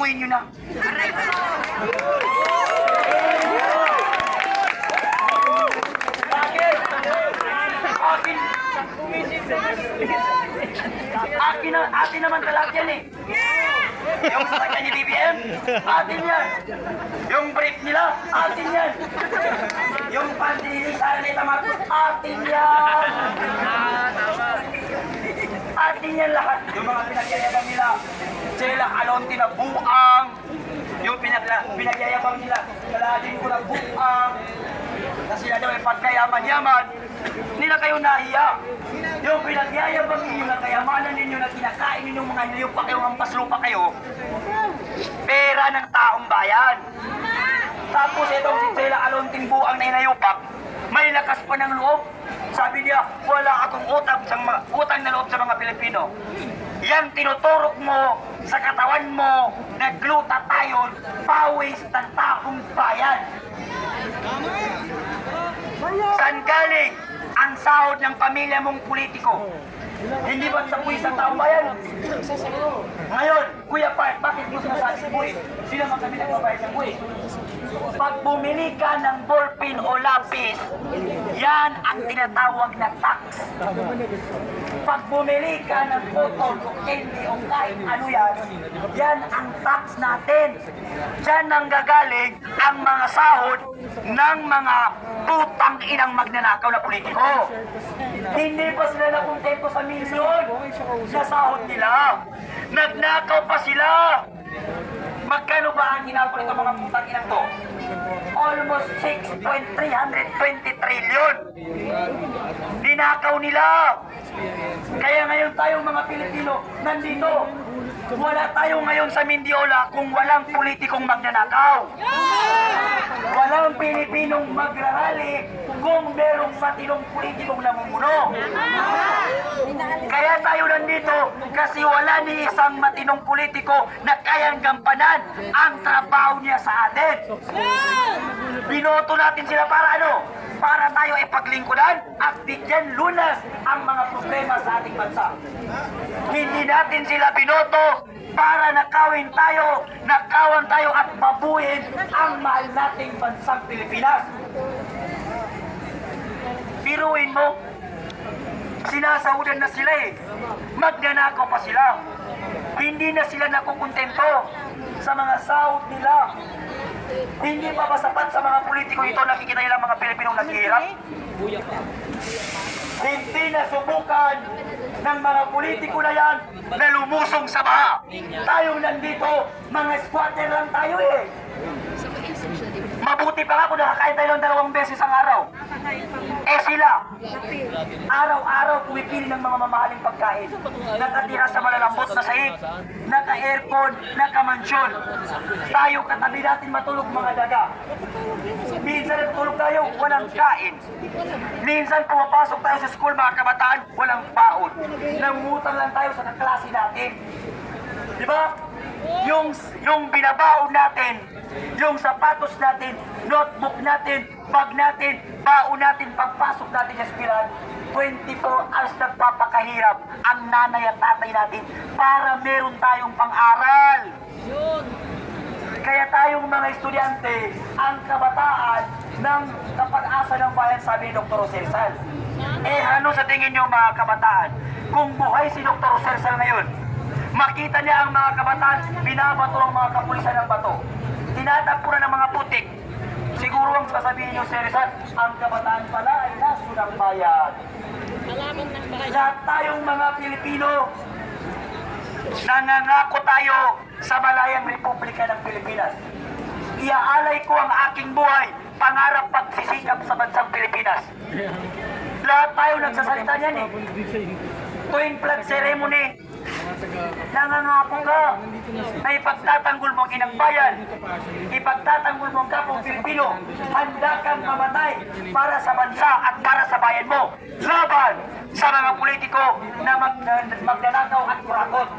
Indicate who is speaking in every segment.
Speaker 1: Baguhin nyo na. Bakit? Atin naman talag yan eh. Yung sasakyan ni BBM, atin yan. Yung brief nila, atin yan. Yung pandilisan ni Tamato, atin yan. Atin yan lahat. Yung mga pinagyayabang nila, sila Alonte na buang. Yung pinagyayabang nila, Saladin ko na buang. Na sila daw ay pagkayaman-yaman, nila kayo nahiya. Yung pinagyayabang ninyo na kayamanan ninyo na kinakain ninyo mga niyupa kayo, hampas lupa kayo, pera ng taong bayan. Tapos itong si Sela Alonting buang na inayupak, may lakas pa ng loob. Sabi niya, wala akong utang na loob sa mga Pilipino. Yang tinuturok mo sa katawan mo, naglutatayod, pawis ng taong bayan. Saan galing ang sahod ng pamilya mong politiko? Hindi ba sa puwis ng taong bayan? Ngayon, Kuya Part, bakit mo sinasabi sa buwis? Sila man kami nagbabayad ng buwis. Pag bumili ka ng ballpen o lapis, yan ang tinatawag na tax. Pag bumili ka ng botol o candy o kahit ano yan, yan ang tax natin. Diyan nang gagaling ang mga sahod ng mga putang inang magnanakaw na politiko. Hindi pa sila nakontento sa milyon sa sahod nila. Nagnakaw pa sila. Magkano ba ang ginapalit ng mga putang inang to? Almost 6.320 trillion. Ninakaw nila. Kaya ngayon tayong mga Pilipino nandito. Wala tayo ngayon sa Mindiola kung walang politikong magnanakaw. Walang Pilipinong magrarali kung merong matinong politikong namumuno. Kaya tayo nandito kasi wala ni isang matinong politiko na kayang gampanan ang trabaho niya sa atin. Binoto natin sila para ano? Para tayo ay paglingkuran at bigyan lunas ang mga problema sa ating bansa. Hindi natin sila binoto para nakawan tayo at babuhin ang mahal nating bansang Pilipinas. Biruin mo, sinasahudan na sila eh. Magnanakaw pa sila. Hindi na sila nakukontento sa mga sahod nila. Hindi pa ba sapat sa mga politiko ito nakikita nilang mga Pilipinong naghihirap? Hindi na subukan ng mga politiko na yan na lumusong sa baha. Tayo nandito, mga squatter lang tayo eh. Mabuti pa nga kung nakakain tayo ng 2 beses ang araw. Eh sila, araw-araw pumipili ng mga mamahaling pagkain. Nakatira sa malalambot na sahig, naka-aircon, naka-mansyon. Tayo katabi natin matulog mga daga. Minsan natulog tayo, walang kain. Minsan pumapasok tayo sa school mga kabataan, walang baon. Nangungutang lang tayo sa kaklase natin. Diba? Yung binabaon natin, yung sapatos natin, notebook natin, bag natin, baon natin, pagpasok natin sa eskwelahan, 24 hours nagpapakahirap ang nanay at tatay natin para meron tayong pang-aral. Kaya tayong mga estudyante, ang kabataan ng kapag-asa ng bayan, sabi ni Dr. Jose Rizal. Eh ano sa tingin nyo mga kabataan? Kung buhay si Dr. Jose Rizal ngayon, makita niya ang mga kabataan, binabato ang mga kapulisan ng bato. Tinatakbo na ng mga putik. Siguro ang sasabihin niyo, Sir Rizal, ang kabataan pala ay naso ng bayan. Lahat tayong mga Pilipino, nangangako tayo sa Malayang Republika ng Pilipinas. Iaalay ko ang aking buhay, pangarap pagsisikap sa bansang Pilipinas. Lahat tayo nagsasalita niyan eh. Tuwing flag ceremony, nangangako ka na ipagtatanggol mo ang inang bayan, ipagtatanggol mo ang kapong Pilipino, handa kang mamatay para sa bansa at para sa bayan mo, laban sa mga politiko na magnanakaw at kurakot.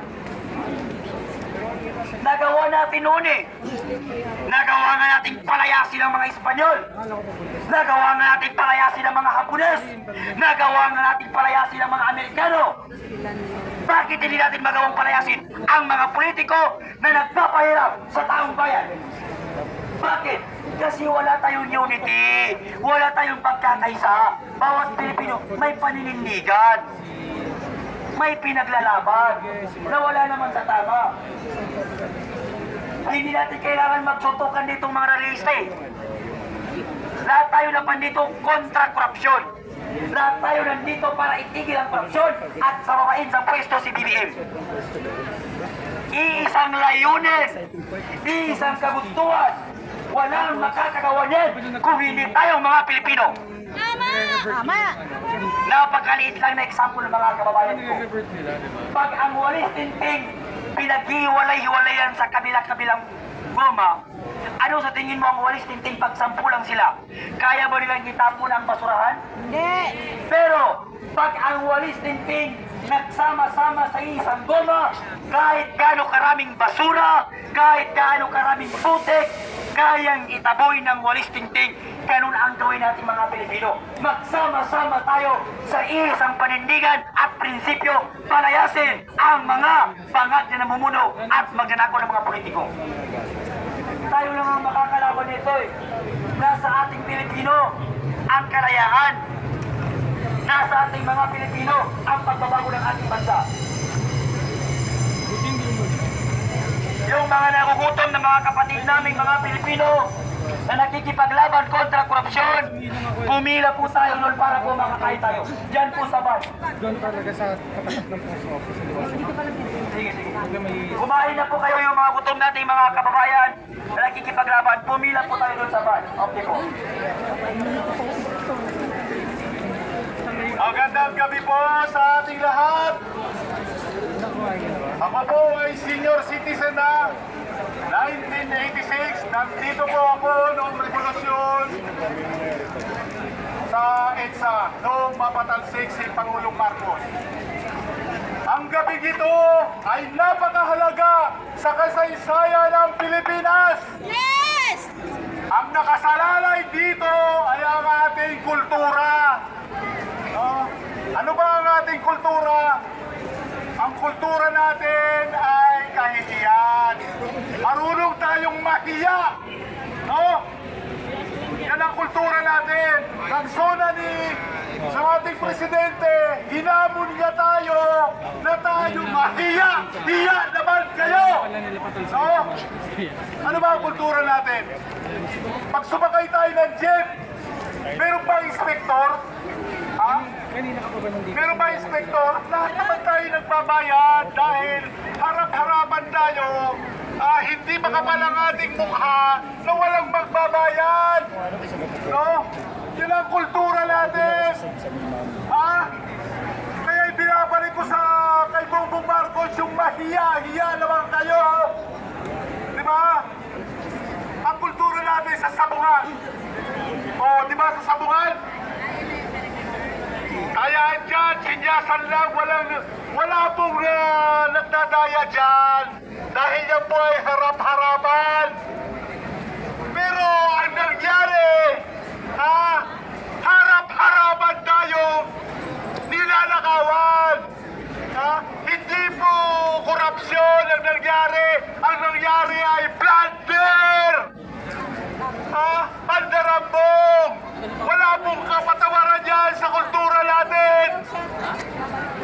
Speaker 1: Nagawa natin noon eh. Nagawa nga natin palayasin ang mga Espanyol. Nagawa nga natin palayasin ang mga Hapones. Nagawa nga natin palayasin ang mga Amerikano. Bakit hindi natin magawang palayasin ang mga politiko na nagpapahirap sa taong bayan? Bakit? Kasi wala tayong unity. Wala tayong pagkakaisa. Bawat Pilipino may paninindigan. May pinaglalaban na wala naman sa tama. Hindi natin kailangan magsutukan ditong mga realista eh. Lahat tayo naman dito kontra korupsyon. Lahat tayo nandito para itigil ang korupsyon at sababain sa pwesto si BBM. Iisang layunin, iisang kagustuhan. Walang makakagawa niyan kung hindi tayong mga Pilipino.
Speaker 2: Tama!
Speaker 1: Napakaliit lang na example ng mga kababayan ko. Pag ang walis tinting pinaghiwalay-hiwalayan sa kabila-kabilang goma, ano sa tingin mo ang walis tinting pag 10 lang sila? Kaya ba nilang itapon ang basurahan?
Speaker 2: Hindi!
Speaker 1: Pero pag ang walis tinting nagsama-sama sa isang goma, kahit gaano karaming basura, kahit gaano karaming putik, kayang itaboy ng walis tingting. Ganun ang gawin natin mga Pilipino. Magsama-sama tayo sa isang panindigan at prinsipyo, palayasin ang mga bangag na namumuno at magnanakaw ng mga politiko. Tayo lang ang makakalaban nito eh. Nasa ating Pilipino ang kalayaan. Nasa ating mga Pilipino ang pagbabago ng ating bansa. Yung mga nagugutom ng mga kapatid naming mga Pilipino na nakikipaglaban kontra korupsyon, pumila po tayo nun para po makakain tayo. Diyan po sa ban.
Speaker 3: Doon talaga sa katapat ng post office.
Speaker 1: Sige, sige. Kumain na po kayo yung mga gutom nating mga kababayan na nakikipaglaban. Pumila po tayo nun sa ban. Okay po.
Speaker 4: Magandang gabi po sa ating lahat. Ako po ay senior citizen na 1986. Nandito po ako noong revolusyon sa EDSA noong mapatalsik si Pangulong Marcos. Ang gabing ito ay napakahalaga sa kasaysayan ng Pilipinas.
Speaker 2: Yes!
Speaker 4: Ang nakasalalay dito ay ang ating kultura. Ano ba ang ating kultura? Ang kultura natin ay kahihiyan. Marunong tayong mahiya. No? Yan ang kultura natin. Nagsona ni sa ating presidente, hinamon niya tayo na tayo mahiya. Hiya naman kayo. No? Ano ba ang kultura natin? Pag sumakay tayo ng jeep, meron pa inspektor? Ha? Meron ba inspektor? Lahat naman tayo nagbabayad dahil harap-harapan tayo. Hindi makapal ang ating mukha na walang magbabayad. No? Yun ang kultura natin. Ha? Kaya ibinabalik ko sa kay Bongbong Marcos yung mahiya-hiya naman kayo. Di ba? Ang kultura natin sa sabungan. O, di ba sa sabungan? Kaya dyan, sinyasan lang, wala pong nagdadaya dyan. Dahil yan po ay harap-harapan. Pero ang nangyari, harap-harapan tayo, nilalakawan. Hindi po korupsyon ang nangyari. Ang nangyari ay plunder. Pandarambong. Wala pong kapatawaran yan sa kultura natin.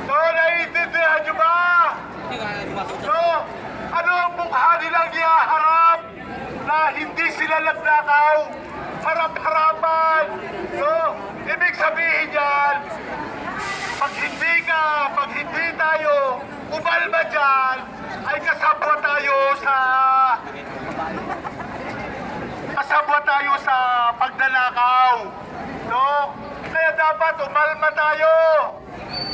Speaker 4: So, naiintindihan nyo ba? So, ano ang mukha nilang ihaharap na hindi sila nagnakaw? Harap-harapan. So, ibig sabihin yan, pag hindi tayo umalma dyan, ay kasabwa tayo sa pagdalakaw. No? Kaya dapat umalma tayo.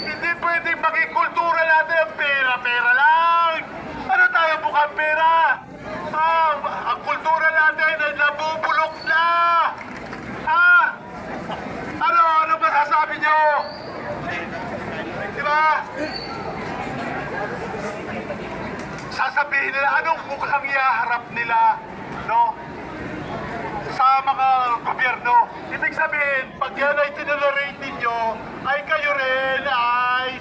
Speaker 4: Hindi pwedeng maging kultura natin ang pera-pera lang. Ano tayo mukhang pera? Ang kultura natin ay nabubulok na. Ano ba sasabi nyo? Diba? Sasabihin sasabihin nila, anong mukhang ihaharap nila, no? Sa mga gobyerno. Ibig sabihin, pag yan ay tinolerate ninyo, ay kayo rin ay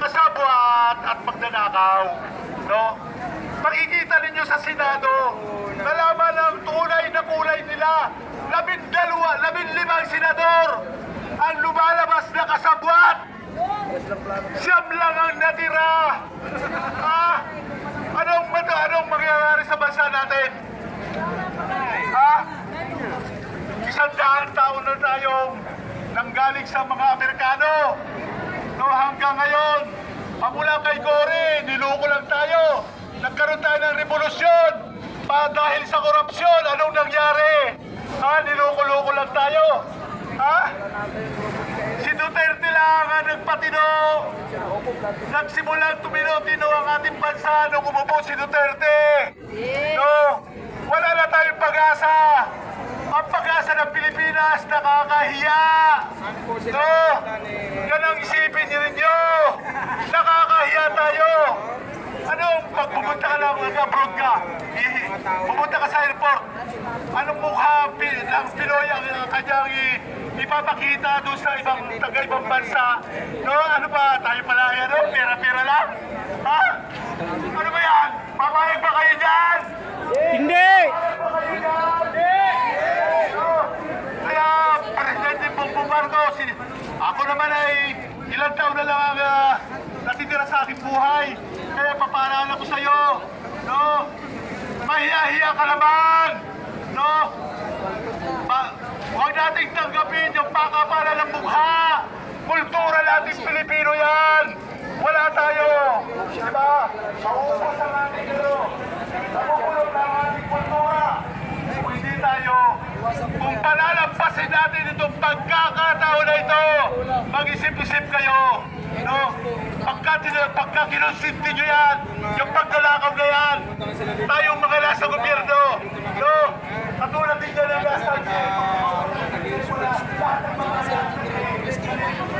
Speaker 4: kasabwat at magnanakaw, no? Makikita ninyo sa Senado, nalaman ang tunay na kulay nila. 15 senador ang lumalabas na kasabwat. Siyam lang ang natira. Anong mangyayari sa bansa natin? 100 taon na tayong nanggaling sa mga Amerikano. No, hanggang ngayon, pamula kay Cory, niloko lang tayo. Nagkaroon tayo ng revolusyon. Dahil sa korupsyon, anong nangyari? Niloko-loko lang tayo. Si Duterte lang ang nagpatino. Nagsimulang tumino-tino ang ating bansa nung umupo si Duterte. No, wala na tayong pag-asa. Ang pag-asa ng Pilipinas nakakahiya. No, yan ang isipin niyo ninyo. Nakakahiya tayo. Pag pumunta ka lang, abroad ka, pumunta ka sa airport, anong mukha ng Pinoy ang kanyang ipapakita doon sa ibang bansa? No, ano ba, tayo pala yan, no? Pera-pera lang? Ano ba yan? Papayag ba kayo dyan?
Speaker 3: Hindi!
Speaker 4: Kaya, Presidente Bongbong Marcos, ako naman ay ilang taon na lang ang natitira sa aking buhay. Kaya papalaan ako sa'yo. No? Mahiya-hiya ka naman. No? Huwag nating tanggapin yung pakapalan ng mukha. Kultura natin Pilipino yan. Wala tayo. Diba? Maubos ang ating nabukulog ng ating kultura. Kung hindi tayo, kung palalampasin natin itong pagkakataon na ito, mag-isip-isip kayo. No? Pagka kinonsinti nyo yan, yung pagkalakaw na yan, tayong mga nasa gobyerno. No? Katulad din dyan ang nasa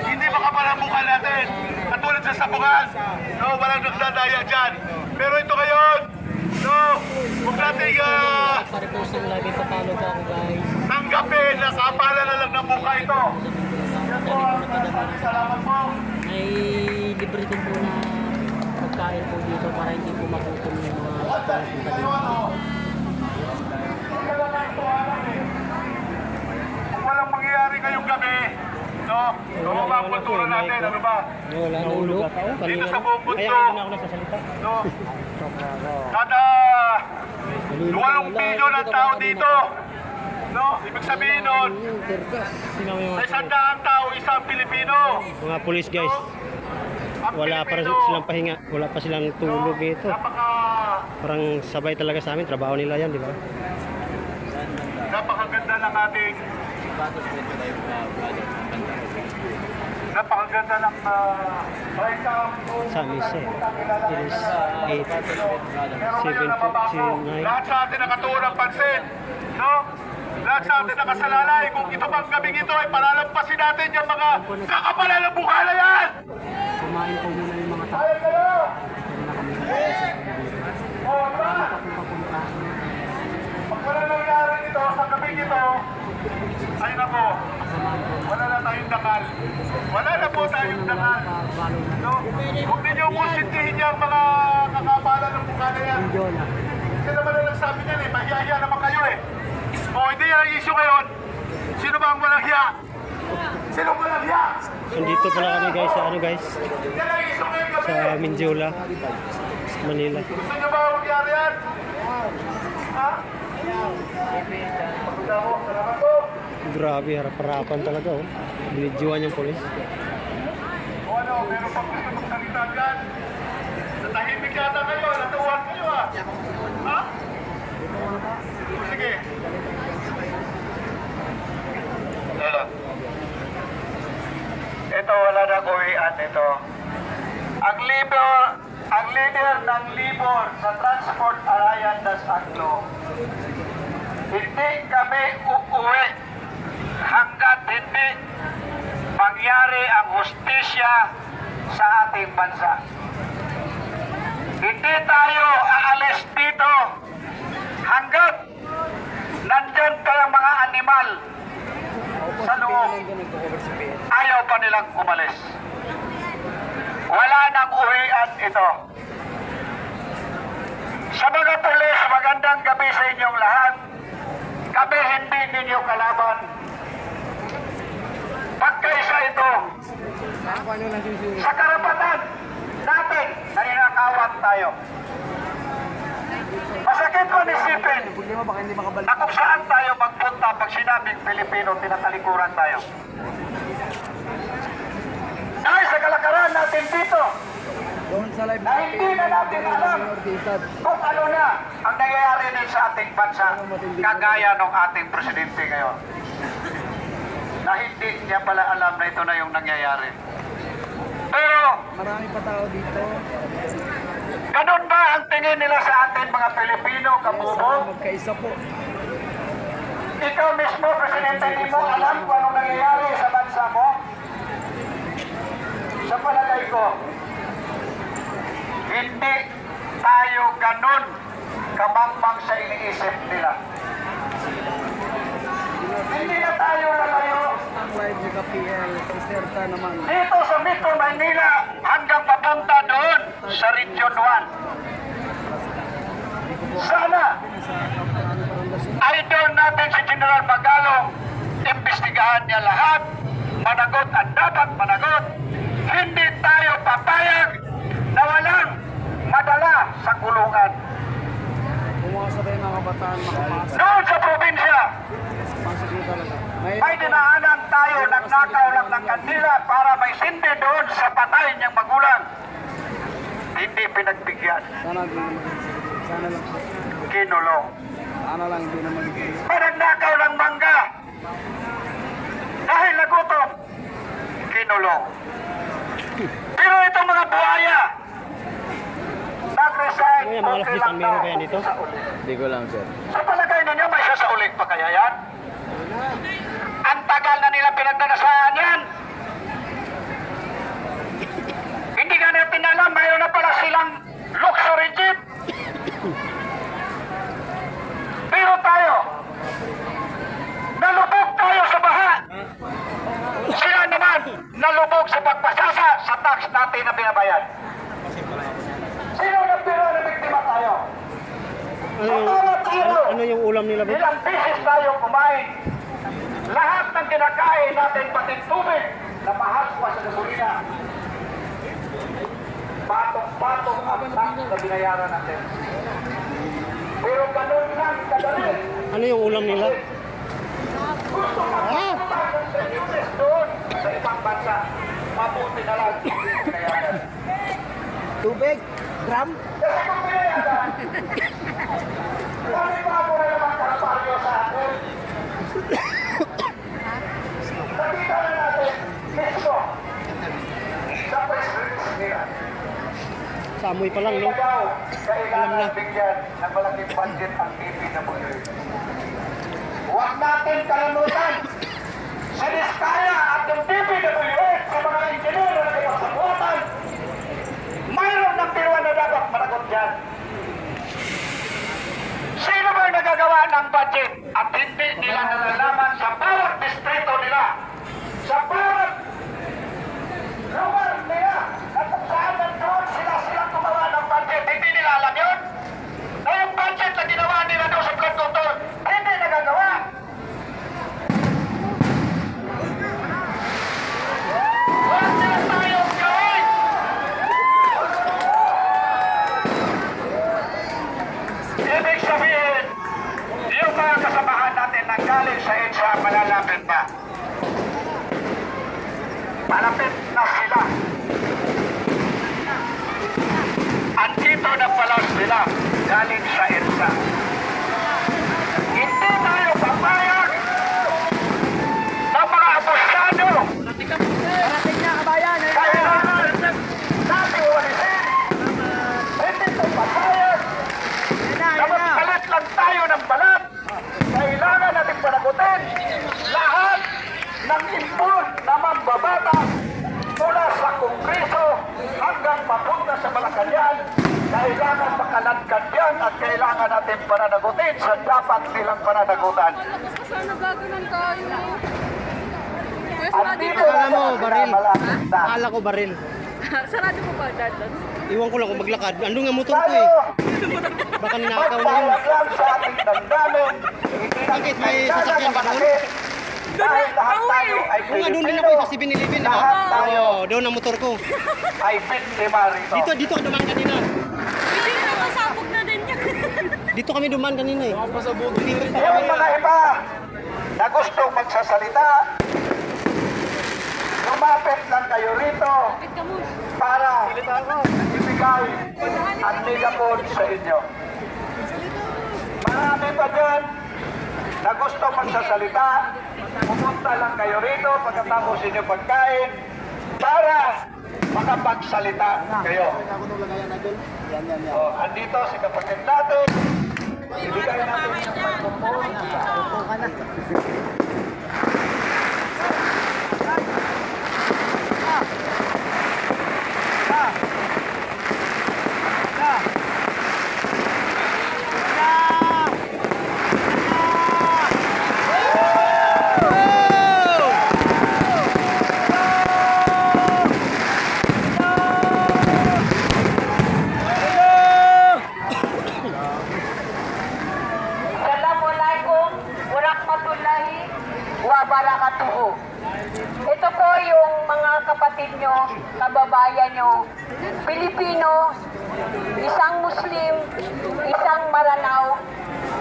Speaker 4: hindi makapalamukha natin. Katulad sa Sabungan. No? Walang nagdadaya dyan. Pero ito ngayon, no? Huwag natin
Speaker 3: Pare-post ng lagi sa talo pa ako, guys.
Speaker 4: tanggapin na kapala na lang ng mukha ito. Yan po ang salamat po.
Speaker 3: May libre din po na pagkain po dito para hindi po magutom yung mga pupunta dito.
Speaker 4: Kung walang mangyayari ngayong gabi, no? Ano ba ang kultura natin? Ano ba?
Speaker 3: Wala na ulo.
Speaker 4: Dito sa buong mundo,
Speaker 3: Kaya hindi na ako nagsasalita.
Speaker 4: no? Kada 8 milyon ang tao dito. No? Ibig sabihin nun, sa 100 tao, isang Pilipino.
Speaker 5: Mga pulis guys,
Speaker 4: Ang
Speaker 5: wala pa
Speaker 4: Pilipino,
Speaker 5: silang pahinga, wala pa silang tulog dito. Parang sabay talaga sa amin, trabaho nila yan, di ba?
Speaker 4: Napakaganda ng ating napakaganda ng
Speaker 5: Sa misa eh. It is 8:7:49.
Speaker 4: lahat sa atin nakatuon ang pansin, no? Lahat sa atin nakasalalay. Kung ito pang gabing ito ay palalampasin natin yung mga kakapalan ng mukha na yan!
Speaker 3: Kumain po muna yung mga tao.
Speaker 4: Ayaw kayo!
Speaker 3: Kaya na kami
Speaker 4: O, diba? Pag wala nangyari dito sa gabing ito, ay nako, wala na tayong dakal. Wala na po tayong dakal. No? Huwag ninyo konsintihin yung mga kakapalan ng mukha na yan. Kasi naman na nagsabi niyan eh, mahiya-hiya naman kayo eh. O, hindi yan ang issue ngayon. Sino ba ang walang hiya? Sino ang walang hiya?
Speaker 5: Nandito pala kami guys sa ano guys,
Speaker 4: Yan ang issue ngayon gabi.
Speaker 5: sa Mindiola, Manila.
Speaker 4: Gusto niyo ba mangyari yan? Ha? Salamat po.
Speaker 5: Grabe, harap-harapan talaga oh. Binidyoan yung polis.
Speaker 4: O ano, meron pa gusto magsalita dyan? Natahimik yata kayo, natuwan kayo ah. Ha? Sige. Ito, wala na kuwian ito. Ang leader ng Libor sa Transport Alliance Anglo, hindi kami uuwi hanggat hindi mangyari ang hustisya sa ating bansa. Hindi tayo aalis dito hanggat nandyan pa yung mga animal sa loob. Ayaw pa nilang umalis. Wala nang uwian ito. Sa mga pulis, magandang gabi sa inyong lahat. Kami hindi ninyo kalaban. Pagkaisa ito, sa karapatan natin, naninakawan tayo. Masakit man isipin na kung saan tayo magpunta pag sinabing Pilipino, tinatalikuran tayo. Dahil sa kalakaran natin dito, na hindi na natin alam kung ano na ang nangyayari din sa ating bansa, kagaya ng ating presidente ngayon. Na hindi niya pala alam na ito na yung nangyayari. Pero,
Speaker 3: Marami pa tao dito.
Speaker 4: ganun ba ang tingin nila sa atin mga Pilipino, kabubo?
Speaker 3: Magkaisa po.
Speaker 4: Ikaw mismo, Presidente, hindi mo alam kung anong nangyayari sa bansa mo? Sa palagay ko, hindi tayo ganun kamangmang sa iniisip nila. Hindi na tayo lalayo
Speaker 3: Live ni KPL, si Serta naman.
Speaker 4: dito sa Metro Manila hanggang papunta doon sa Region 1. Sana idol natin si General Magalong, imbestigahan niya lahat, managot ang dapat managot. Hindi tayo papayag na walang madala sa kulungan.
Speaker 3: Pumakasabay mga kabataan, makapasok.
Speaker 4: Doon sa probinsya,
Speaker 3: Pasok dito talaga.
Speaker 4: may dinaanan tayo, nagnakaw lang ng kandila para may sindi doon sa patay niyang magulang. Hindi pinagbigyan,
Speaker 3: Sana di naman. Sana lang.
Speaker 4: kinulong.
Speaker 3: Sana lang di naman.
Speaker 4: May nagnakaw ng mangga dahil nagutom, kinulong. Pero itong mga buhaya, nag-resign,
Speaker 5: Ano yan, mga
Speaker 4: okay
Speaker 5: alas 10
Speaker 4: lang
Speaker 5: ang meron
Speaker 4: daw
Speaker 5: kaya dito?
Speaker 4: sa uli.
Speaker 3: Hindi ko lang, sir.
Speaker 4: Sa palagay ninyo, may sasaulit pa kaya yan? Ang tagal na nila pinagnanasahan yan. Hindi nga natin alam, mayroon na pala silang luxury jeep. Pero tayo, nalubog tayo sa baha. Sila naman, nalubog sa pagpasasa sa tax natin na binabayad. Sino nagpira na biktima tayo?
Speaker 5: Ano yung ulam nila bro?
Speaker 4: Ilang beses tayo kumain. Lahat ng kinakain natin, pati tubig, na mahal pa sa gasolina. Patong-patong ang tax na binayaran natin. Pero ganun lang kadali.
Speaker 5: Ano yung ulam nila?
Speaker 4: Gusto magpapatay ng services doon sa ibang bansa. Mabuti na lang. Binayaran.
Speaker 3: Tubig? Drum?
Speaker 4: Kasi kung binayaran, kami pa mo na naman karaparyo sa atin. Nakita na natin mismo sa press release nila.
Speaker 5: Sa amoy pa lang, no?
Speaker 4: Hindi daw kailangan bigyan ng malaking budget ang DPWH. Huwag natin kalimutan si Diskaya at yung DPWH sa mga engineer na nagpagsabuatan. Mayroon ng piruan na dapat managot dyan. Sino ba yung nagagawa ng budget at hindi nila nalalaman sa bawat distrito nila, sa bawat lugar nila, at kung saan nandun sila gumawa ng budget, hindi nila alam yun? Na yung budget na ginawa nila doon sa flood control, hindi nagagawa. Huwag nila tayong gawin! Ibig sabihin, yung mga kasamahan natin na galing sa EDSA, malalapit pa. Malapit na sila. Andito na pala sila galing sa EDSA. Hindi tayo papayag ng mga abusado.
Speaker 3: Parating na, kabayan!
Speaker 4: Kailangan natin walisin. Hindi tayo papayag na magpalit lang tayo ng balat. Kailangan natin panagutin lahat ng impon na mambabata mula sa Kongreso hanggang hanggang papunta sa Malacanang, kailangan makaladkad yan at kailangan natin pananagutin sa dapat nilang pananagutan.
Speaker 2: Sana gaganan tayo.
Speaker 4: Andito
Speaker 5: Akala mo, baril.
Speaker 4: malapit na.
Speaker 5: Akala ko baril.
Speaker 2: Sarado mo ba, Dad?
Speaker 5: Iwan ko lang kung maglakad. Andun nga motor ko
Speaker 4: Tayo,
Speaker 5: eh. Baka ninakaw na yun.
Speaker 4: magpahayag lang sa ating damdamin.
Speaker 5: Bakit? May sasakyan ba doon?
Speaker 4: Dahil lahat tayo ay
Speaker 5: Oo nga, doon din
Speaker 4: Pilipino.
Speaker 5: ako sa 7-Eleven, di ba?
Speaker 4: Lahat tayo
Speaker 5: Oo, doon ang motor ko.
Speaker 4: ay biktima rito.
Speaker 5: Dito ako dumaan kanina.
Speaker 2: Hindi na nakasabog na din yan.
Speaker 5: Dito kami dumaan kanina eh.
Speaker 4: Yung mga iba na gustong magsasalita, lumapit lang kayo rito
Speaker 2: Kapit ka mo.
Speaker 4: para ibigay ang megapon sa inyo. Marami pa dyan na gusto magsasalita, pumunta lang kayo rito pagkatapos inyo pagkain para makapagsalita kayo. Andito si kapatid natin. Ibigay natin yung microphone.
Speaker 6: Assalamualaikum warahmatullahi wabarakatuh. Ito po yung mga kapatid nyo, kababayan nyo, Pilipino, isang Muslim, isang Maranao,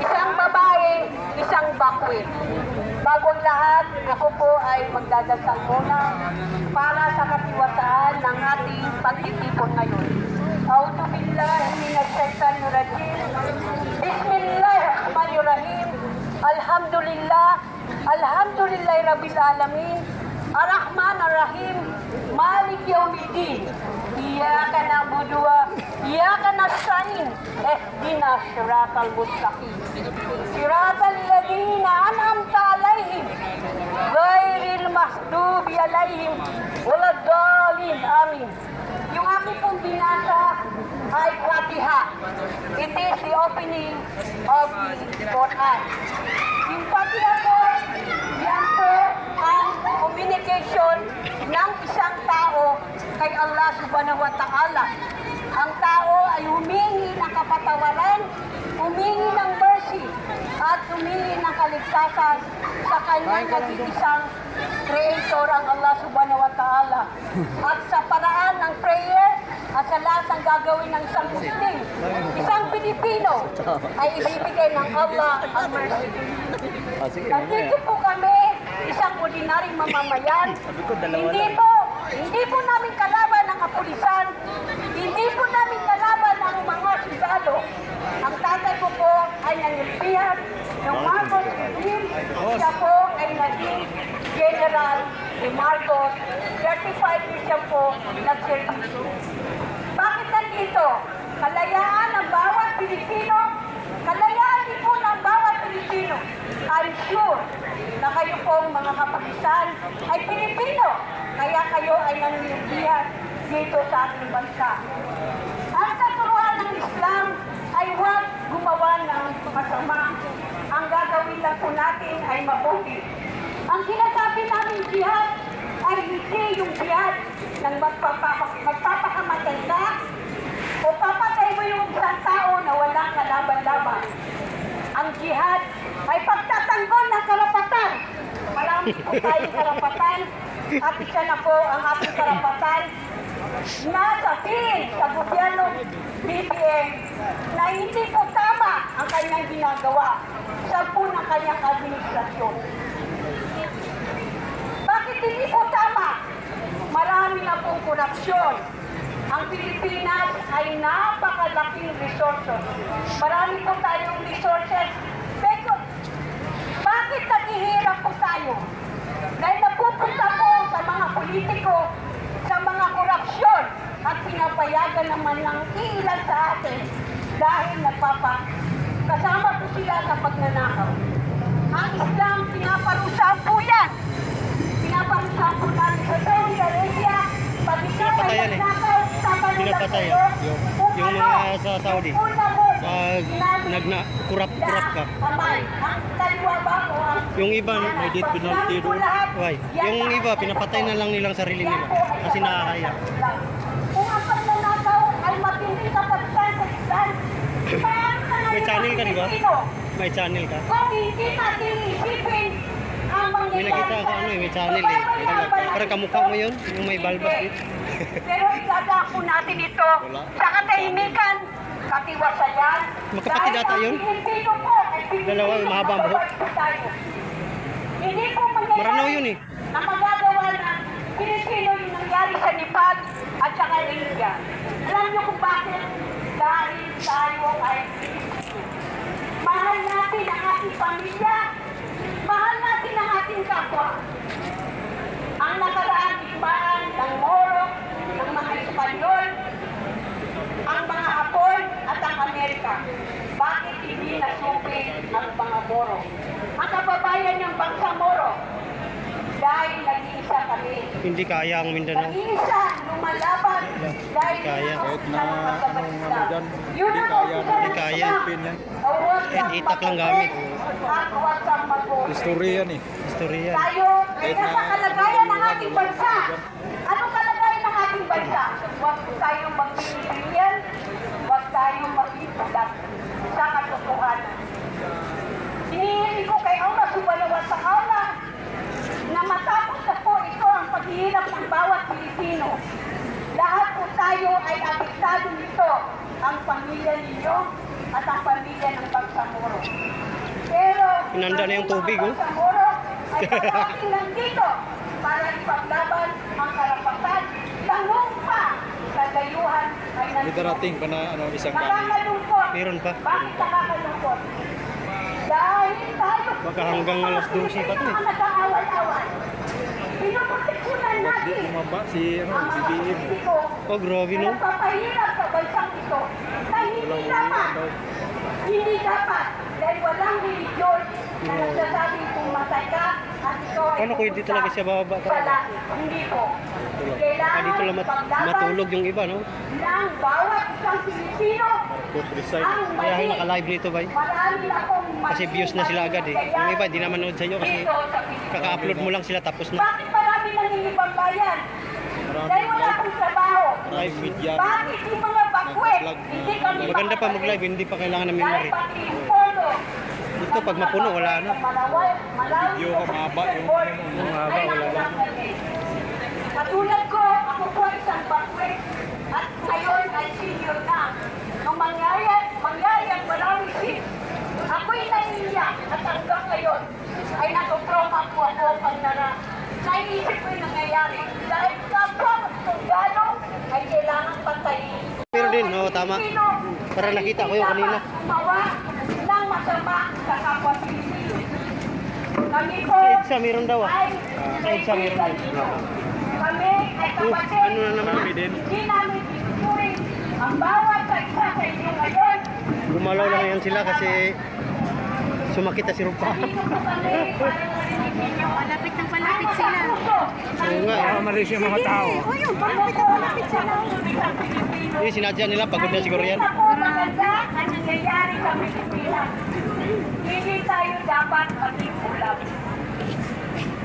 Speaker 6: isang babae, isang Bakwit. Bagong lahat, ako po ay magdadasal muna para sa katiwasaan ng ating pagtitipon ngayon. A'udhu billahi minash shaitanir rajim. Bismillahirrahmanirrahim. Alhamdulillahi rabbil alamin. Ar-Rahman Ar-Rahim. Malik yaumiddin. Iyyaka na'budu wa iyyaka nasta'in. Ihdinas siratal mustaqim. Siratal ladzina an'amta 'alaihim ghairil maghdubi 'alaihim waladdallin. Amin. Yung aking pong binasa ay Fatiha. It is the opening of the Quran. Yung Fatiha po, yan po ang communication ng isang tao kay Allah subhanahu wa ta'ala. Ang tao ay humingi ng kapatawaran, humingi ng mercy, at humingi ng kaligtasan sa kanyang nag-iisang Creator ang Allah subhanahu wa ta'ala. At sa paraan ng prayer at sa lahat ng gagawin ng isang Muslim, isang Pilipino ay ibibigay ng Allah ang mercy. Nandito po kami, isang ordinaryong mamamayan. Hindi po namin kalaban ang kapulisan. Hindi po namin kalaban ang mga sundalo. Ang tatay ko po ay nangyaypihan ng Marcos regime. Siya po ay naging General de Marcos. 35 years siya po nagservisyo. Bakit nandito? Kalayaan ng bawat Pilipino. Kalayaan din po ng bawat Pilipino. I'm sure na kayo pong mga kapulisan ay Pilipino. Kaya kayo ay nangyaypihan dito sa ating bansa. Ang katuruan ng Islam ay huwag gumawa ng masama. Ang gagawin lang po natin ay mabuti. Ang sinasabi namin jihad ay hindi yung jihad ng magpapakamatay ka o papatay mo yung isang tao na walang kalaban-laban. Ang jihad ay pagtatanggol ng karapatan. Marami po tayong karapatan at isa na po ang ating karapatan na sabihin sa gobyerno BBM na hindi po tama ang kanyang ginagawa sa po ng kanyang administrasyon. Bakit hindi po tama? Marami na pong korupsyon. Ang Pilipinas ay napakalaking resources. Marami po tayong resources. Pero bakit naghihirap po tayo? Dahil napupunta po sa mga politiko, sa mga korupsyon at pinapayagan naman ng ilan sa atin dahil kasama po sila sa pagnanakaw. Ang Islam, pinaparusahan po yan. Pinaparusahan po natin sa Saudi Arabia, pag ikaw ay nagnakaw,
Speaker 5: pinapatay yung mga sa Saudi. Pag kurap-kurap ka. Yung iba, may death penalty doon. Why? Yung iba, pinapatay na lang nilang sarili nila kasi nakakaya.
Speaker 6: Kung ang pagnanakaw ay matindi sa pagsasagitan,
Speaker 5: May channel ka, di ba? May channel ka.
Speaker 6: Kung hindi natin isipin ang
Speaker 5: May nakita ako ano may channel eh. Parang kamukha mo yun, yung may balbas dito.
Speaker 6: Pero idadako natin ito sa katahimikan, katiwasayan.
Speaker 5: Magkapatid ata yun? Dalawa, yung mahaba ang buhok.
Speaker 6: Hindi po mangyayari
Speaker 5: Maranaw yun eh.
Speaker 6: na magagawa ng Pilipino yung nangyari sa Nepal at saka India. Alam niyo kung bakit? Dahil tayo ay Pilipino. Mahal natin ang ating pamilya. Mahal natin ang ating kapwa. Ang nakaraan ibaan ng Moro, ng mga Espanyol, ang mga Hapon at ang Amerika. Bakit hindi nasupi ang mga Moro? Ang kababayan ng bangsa Moro, dahil nag-iisa kami.
Speaker 5: Hindi kaya ang Mindanao.
Speaker 6: Nag-iisa, lumalaban, dahil
Speaker 5: Kaya.
Speaker 6: kahit na hindi kaya.
Speaker 5: Hindi kaya. Kahit itak lang gamit.
Speaker 6: At huwag kang mag-uwi.
Speaker 4: Istorya yan eh.
Speaker 5: Istorya.
Speaker 6: Tayo, kaya sa kalagayan ng ating bansa. Anong kalagayan ng ating bansa? Huwag tayong magpipilian, huwag tayong magpipulat sa katotohanan. Hinihingi ko kay Allah subhanahu wa ta'ala na matapos na po ito ang paghihirap ng bawat Pilipino. Lahat po tayo ay apektado nito, ang pamilya ninyo at ang pamilya ng Bangsamoro. Pero,
Speaker 5: Pinanda na yung tubig, oh.
Speaker 6: Bangsamoro ay parating lang dito para ipaglaban ang karapatan. Tanong pa, kadayuhan ay nandito.
Speaker 4: Darating pa na isang kali.
Speaker 6: Nakakalungkot.
Speaker 5: Meron pa.
Speaker 6: Bakit nakakalungkot? Dahil tayo,
Speaker 5: Baka hanggang alas 12 pa to eh.
Speaker 6: mga nag-aaway-away. Pinoproteksyonan natin
Speaker 4: Bumaba si
Speaker 6: ang mga politiko
Speaker 5: Oh, grabe
Speaker 6: na
Speaker 5: no.
Speaker 6: nagpapahirap sa bansang ito na hindi dapat dahil walang religion na nagsasabing kung matay ka at ito ay
Speaker 5: Paano kung hindi talaga siya bababa talaga?
Speaker 6: Wala. Hindi po. Kailangan
Speaker 5: Dito lang
Speaker 6: ipaglaban
Speaker 5: matulog yung iba, no?
Speaker 6: ng bawat isang Pilipino ang
Speaker 5: Kaya
Speaker 6: mali.
Speaker 5: naka-live dito, bay.
Speaker 6: Marami akong
Speaker 5: Kasi views na sila agad eh. Yung iba, di na manood sa'yo kasi
Speaker 6: dito sa Pilipinas.
Speaker 5: kaka-upload mo lang sila tapos na.
Speaker 6: Bakit marami nanginibang bayan? Dahil wala akong trabaho.
Speaker 4: Live feed yan.
Speaker 6: Bakit yung mga bakwet? Hindi kami
Speaker 5: Maganda pa mag-live, hindi pa kailangan ng memory.
Speaker 6: Dahil pati yung polo.
Speaker 5: Dito, pag mapuno, wala na.
Speaker 4: Video ko, mahaba yung
Speaker 6: mahaba, wala na. Katulad ko, ako po ay isang bakwet. At ngayon ay senior na. Nung mangyari ang maraming shift, ako'y naiiyak at hanggang ngayon ay natotrauma po ako pag naisip ko yung nangyayari. Dahil kapwa magtunggalo ay kailangan patayin.
Speaker 5: Pero din, no, tama. Para nakita ko yung kanina.
Speaker 6: Gumawa ng masama sa kapwa Pilipino. Kami po
Speaker 5: Sa EDSA meron daw ah.
Speaker 6: ay
Speaker 5: Sa EDSA meron din.
Speaker 6: kami ay kapatid.
Speaker 5: Ano na naman kami din?
Speaker 6: Hindi namin ituturing ang bawat isa sa inyo ngayon.
Speaker 5: Gumalaw lang yan sila kasi sumakit na si Rupa.
Speaker 6: Dito po kami para marinig ninyo.
Speaker 2: Malapit ng palapit sila.
Speaker 5: Oo nga eh.
Speaker 4: Mali siya mga tao.
Speaker 6: Malapit sila. Pilipino.
Speaker 5: Yung sinadya nila, pagod na siguro yan.
Speaker 6: Hindi na po maganda ang nangyayari sa Pilipinas. Hindi tayo dapat maging ulam.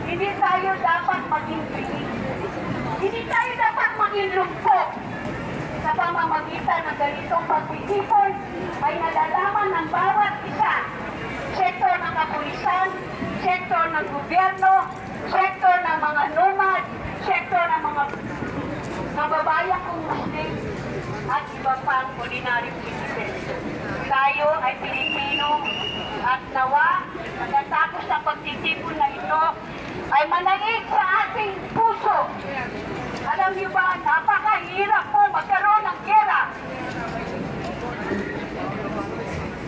Speaker 6: Hindi tayo dapat maging piling. Hindi tayo dapat maging lumpo. Sa pamamagitan ng ganitong pagtitipon ay nalalaman ng bawat isa. Sektor ng kapulisan, sektor ng gobyerno, sektor ng mga nomad, sektor ng mga kababayan kong Muslim, at iba pang ordinary citizens. Tayo ay Pilipino at nawa, pagkatapos ng pagtitipon na ito, ay manaig sa ating puso. Alam niyo ba, napakahirap po magkaroon ng gera.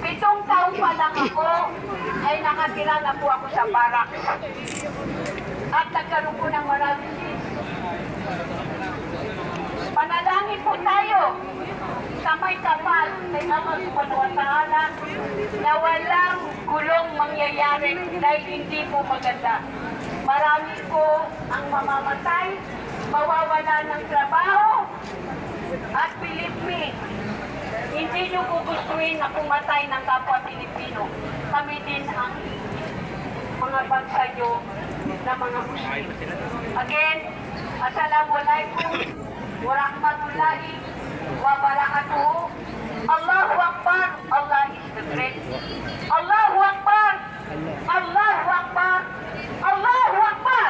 Speaker 6: 7 taon pa lang ako, ay nakatira na po ako sa barak. At nagkaroon po ng maraming needs. Panalangin po tayo sa may kapal kay Allah subhanahu wa ta'ala na walang gulong mangyayari dahil hindi po maganda. Marami po ang mamamatay, mawawala ng trabaho, At believe me, hindi nyo gugustuhin na pumatay ng kapwa Pilipino. Kami din ang mga bansa nyo na mga Muslim. Again, Assalamualaikum warahmatullahi wabarakatuh. Allahu Akbar, Allah is the great. Allahu Akbar, Allahu Akbar, Allahu Akbar.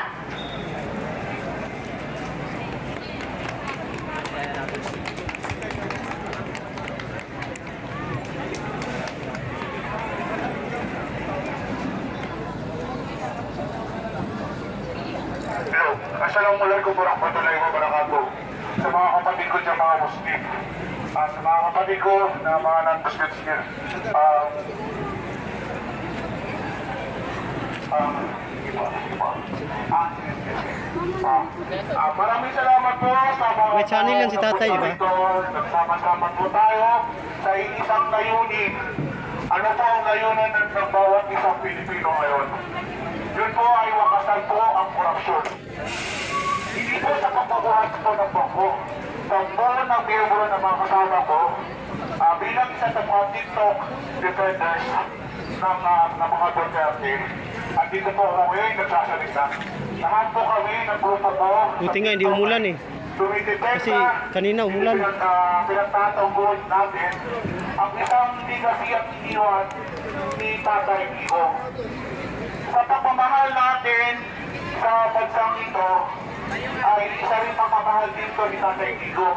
Speaker 4: Hello, Assalamualaikum warahmatullahi wabarakatuh. Sa mga kapatid ko dyan, mga Muslim, sa mga kapatid ko na mga non-Muslims here, maraming salamat po sa mga
Speaker 5: May channel yan si tatay, di ba?
Speaker 4: Nagsama-sama po tayo sa isang layunin. Ano po ang layunin ng bawat isang Pilipino ngayon? Yun po ay wakasan po ang korupsyon. Hindi po sa pagbabuhat po ng bangko. Sa buong ng miyembro ng mga kasama ko, bilang isa sa mga TikTok defenders ng mga Duterte, at dito po ako ngayon nagsasalita. Lahat po kami ng grupo ko.
Speaker 5: Buti nga, hindi umulan eh. Kasi kanina umulan.
Speaker 4: Pinagtatanggol natin ang isang legacy at iniwan ni Tatay Kiko. Sa pagmamahal natin sa bansang ito, ay isa rin pagmamahal dito ni Tatay Kiko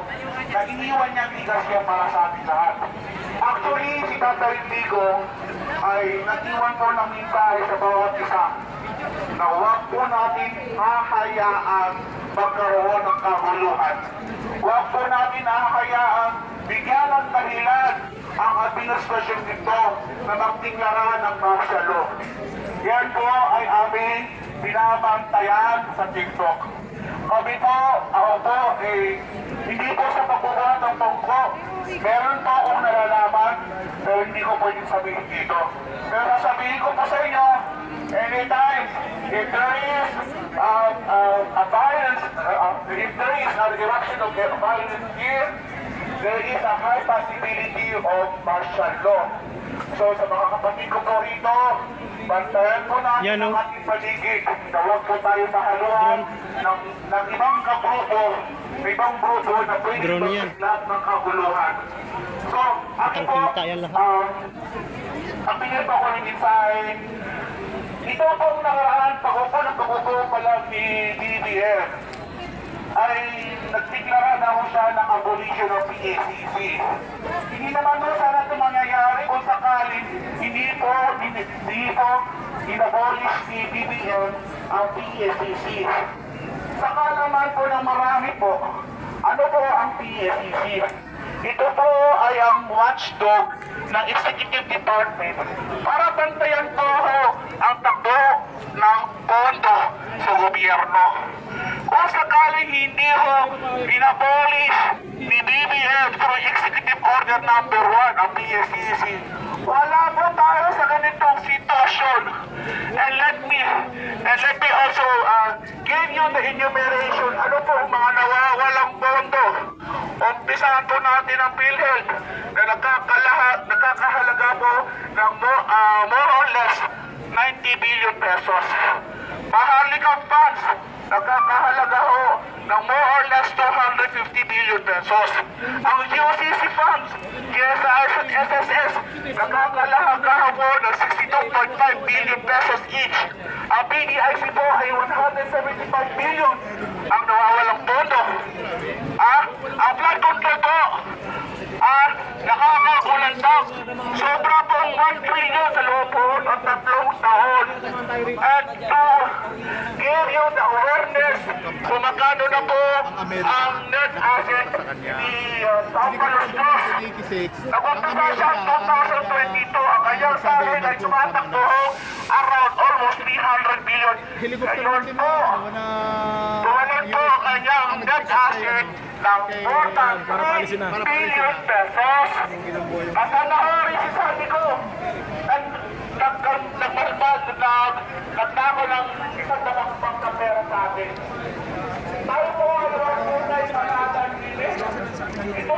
Speaker 4: na iniwan niyang legacy para sa ating lahat. Actually, si Tatay Kiko ay nag-iwan po ng mensahe sa bawat isa na huwag po natin hahayaan magkaroon ng kaguluhan. Huwag po natin hahayaan bigyan ng dahilan ang administrasyon nito na magtinglaran ng martial law. Yan po ay aming binabantayan sa TikTok. Kami po, ako po, hindi po sa pagbubuhat ng bangko. Meron po akong nalalaman, pero hindi ko pwedeng sabihin dito. Pero sasabihin ko po sa inyo, anytime, if there is a violence, if there is an eruption of violence here, there is a high possibility of martial law. So sa mga kapatid ko po rito, bantayan po natin
Speaker 5: Yan, no?
Speaker 4: ang ating paligid na huwag po tayo mahaluan ng ibang kabruto, ibang bruto na pwede
Speaker 5: Drone yan.
Speaker 4: lahat ng kaguluhan. So, ako po,
Speaker 5: Kitang-kita yan lahat.
Speaker 4: ang pinil pa ko ng mensahe, ito pong nakaraan pag-upo pa lang ni BBM ay nagdeklara na ho siya ng abolition of PACC. Hindi naman ho sana ito mangyayari kung sakaling hindi po inabolish ni BBM ang PACC. Saka naman po ng marami po, ano po ang PACC? Ito po ay ang watchdog ng Executive Department para bantayan po ang takbo ng pondo sa gobyerno. Kung sakaling hindi pinabolish ni BBM through Executive Order number 1 ang PACC, wala po tayo sa ganitong sitwasyon. And let me also give you the enumeration. Ano po ang mga nawawalang pondo? Umpisahan po natin ang PhilHealth na nakakahalaga po ng more or less 90 billion pesos. Maharlikang funds, nakakahalaga ho ng more or less 250 billion pesos. Ang UCC funds, GSIS at SSS, nakakahalaga ho ng 62.5 billion pesos each. Ang PDIC po ay 175 billion ang nawawalang pondo. Ang flood control po, nakakakulantang. Sobra pong 1 trillion sa loob po ng 3 taon. At to give you the awareness kung magkano na po ang net asset ni Sao Carlos Cruz. Nag-umpisa siya 2022, ang kanyang salary ay tumatakbo around almost 300 billion. Ngayon po, tumalan po ang kanyang net asset ng more than 3 billion pesos. At ang nahuri si sabi ko, nagdako ng isang dalakpang na pera sa atin. Tayo po ang tunay panatan nila. Ito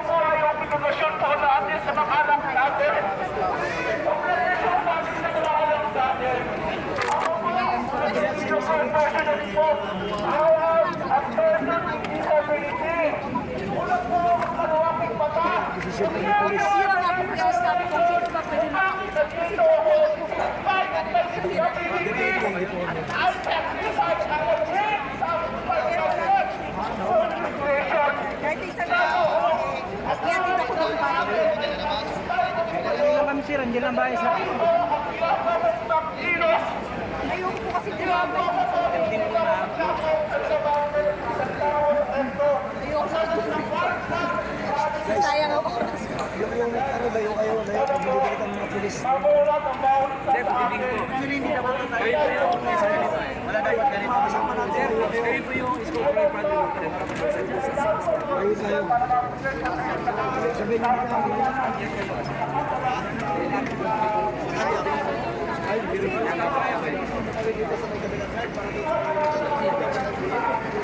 Speaker 2: Sayang ako.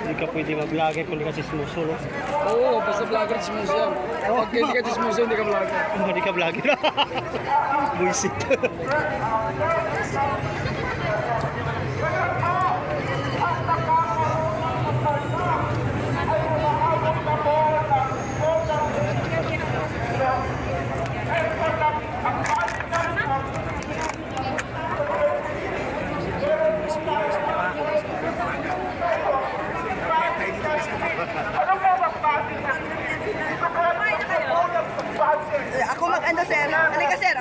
Speaker 5: Hindi ka pwede mag-vlogger kung di ka sismuso, no?
Speaker 7: Oo, basta vlogger chismoso yan. Pag hindi ka chismoso, hindi ka vlogger.
Speaker 5: Hindi ka vlogger. Buisit.
Speaker 6: Ako mag-ano, sir. Halika, sir.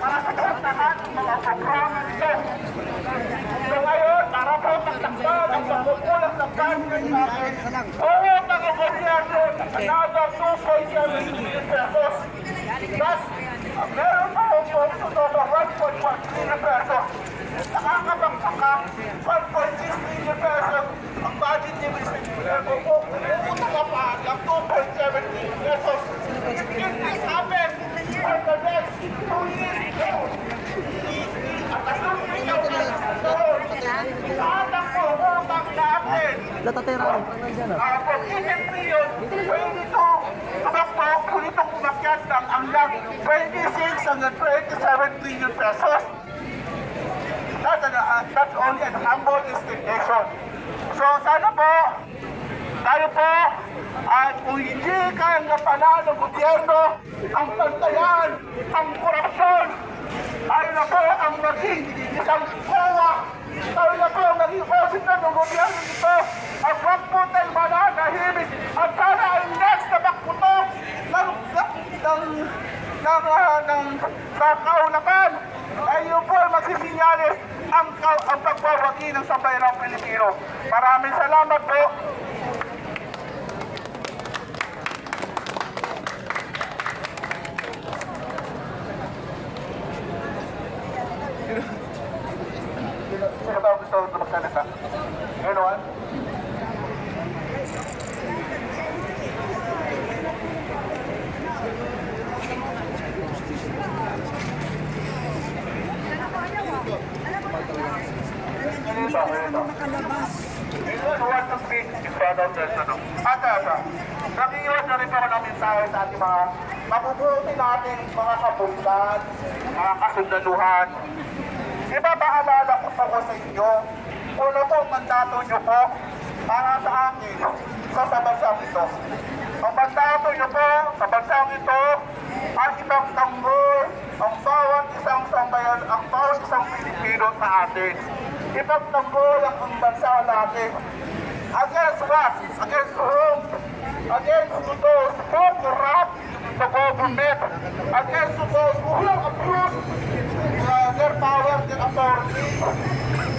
Speaker 4: So ngayon, para po magtakbo ng pagkukulang ng budget natin, oo, mga gobyerno, another 2.7 billion pesos. Plus, meron pa akong sunod na 1.1 billion pesos. Nakakabagtaka, 1.6 billion pesos ang budget ni Mr. Guillermo po. Pumunta pa ng 2.7 billion pesos. If this happens for the next 2 years, at the same time, lahat ng pangutang natin, from 18 trillion, 22, tumakbo, punitong umakyat ng hanggang 26 hanggang 27 trillion pesos. That's only an humble estimation. So sana po, tayo po, at kung hindi ka napanalo ng gobyerno, ang pantayan, ang korupsyon, tayo na po ang maging isang kowa, tayo na po ang maging positive ng gobyerno dito, at wag po tayo mananahimik, at sana ang next na bakputo ng kaulapan, ay yun po ay magsisinyalis ang pagwawagi ng sambayanang Pilipino. Maraming salamat po. Sino ba gusto na magsalita? Anyone? Anyone who wants to speak is welcome to the Ata. Nakiiwas na rin po ako ng mensahe sa ating mga mabubuti nating mga kapuntan, mga kasundaluhan. Ipapaalala ko po sa inyo, una po ang mandato nyo po para sa akin sa bansang ito. Ang mandato nyo po sa bansang ito ay ibang tanggol ang bawat isang sambayan, ang bawat isang Pilipino sa atin. Ibang tanggol ang bansa natin. Against what? Against whom? Against those who corrupt the government. Against those who abuse their power, their authority.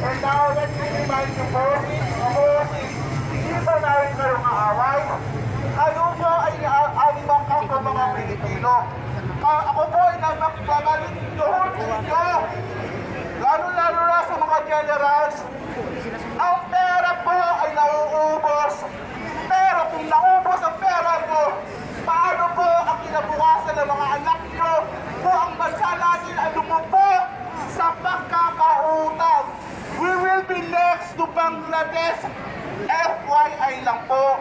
Speaker 4: And now, let me remind you po, hindi ba namin kayong aaway? Kayo po ay alimangkang sa mga Pilipino. Ako po ay nagmagalit doon sa inyo. Lalo-lalo na sa mga generals. Ang pera po ay nauubos. Pero kung naubos ang pera mo, paano po ang kinabukasan ng mga anak nyo? Kung ang bansa natin ay lumumpo sa pagkakautang. We will be next to Bangladesh. FYI lang po.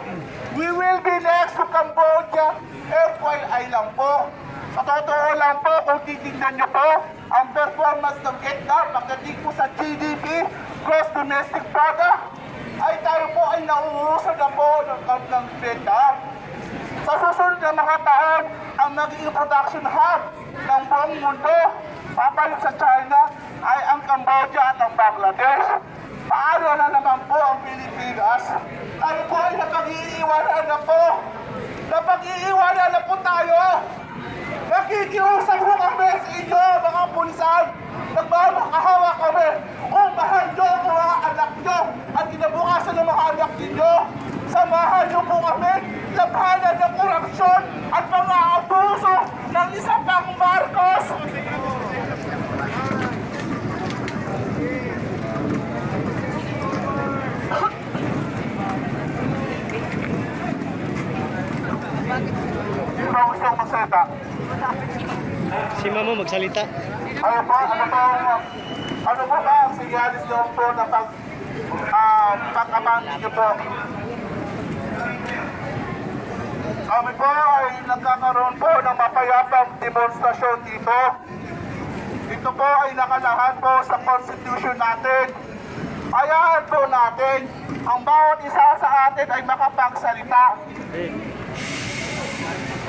Speaker 4: We will be next to Cambodia. FYI lang po. Sa totoo lang po, kung titignan nyo po, ang performance ng Vietnam pagdating po sa GDP, gross domestic product, ay tayo po ay nauusan na po ng Vietnam. Sa susunod na mga taon, ang magiging production hub ng buong mundo, papalit sa China, ay ang Cambodia at ang Bangladesh. Paano na naman po ang Pilipinas? Tayo po ay napag-iiwanan na po. Napag-iiwanan na po tayo. Nakikiusap po kami sa inyo, mga pulisan. Nagmamakahawa kami. Kung mahal nyo ang mga anak nyo at kinabukasan ng mga anak ninyo, samahan nyo po kami. Labanan ng korupsyon at mga abuso ng isa pang Marcos. Sino ba gustong magsalita?
Speaker 5: Si Mamo magsalita.
Speaker 4: Ano po ba ang sinyalis nyo po na pag-abang ninyo po? Kami po ay nagkakaroon po ng mapayapang demonstrasyon dito. Ito po ay nakalahan po sa Constitution natin. Hayaan po natin ang bawat isa sa atin ay makapagsalita.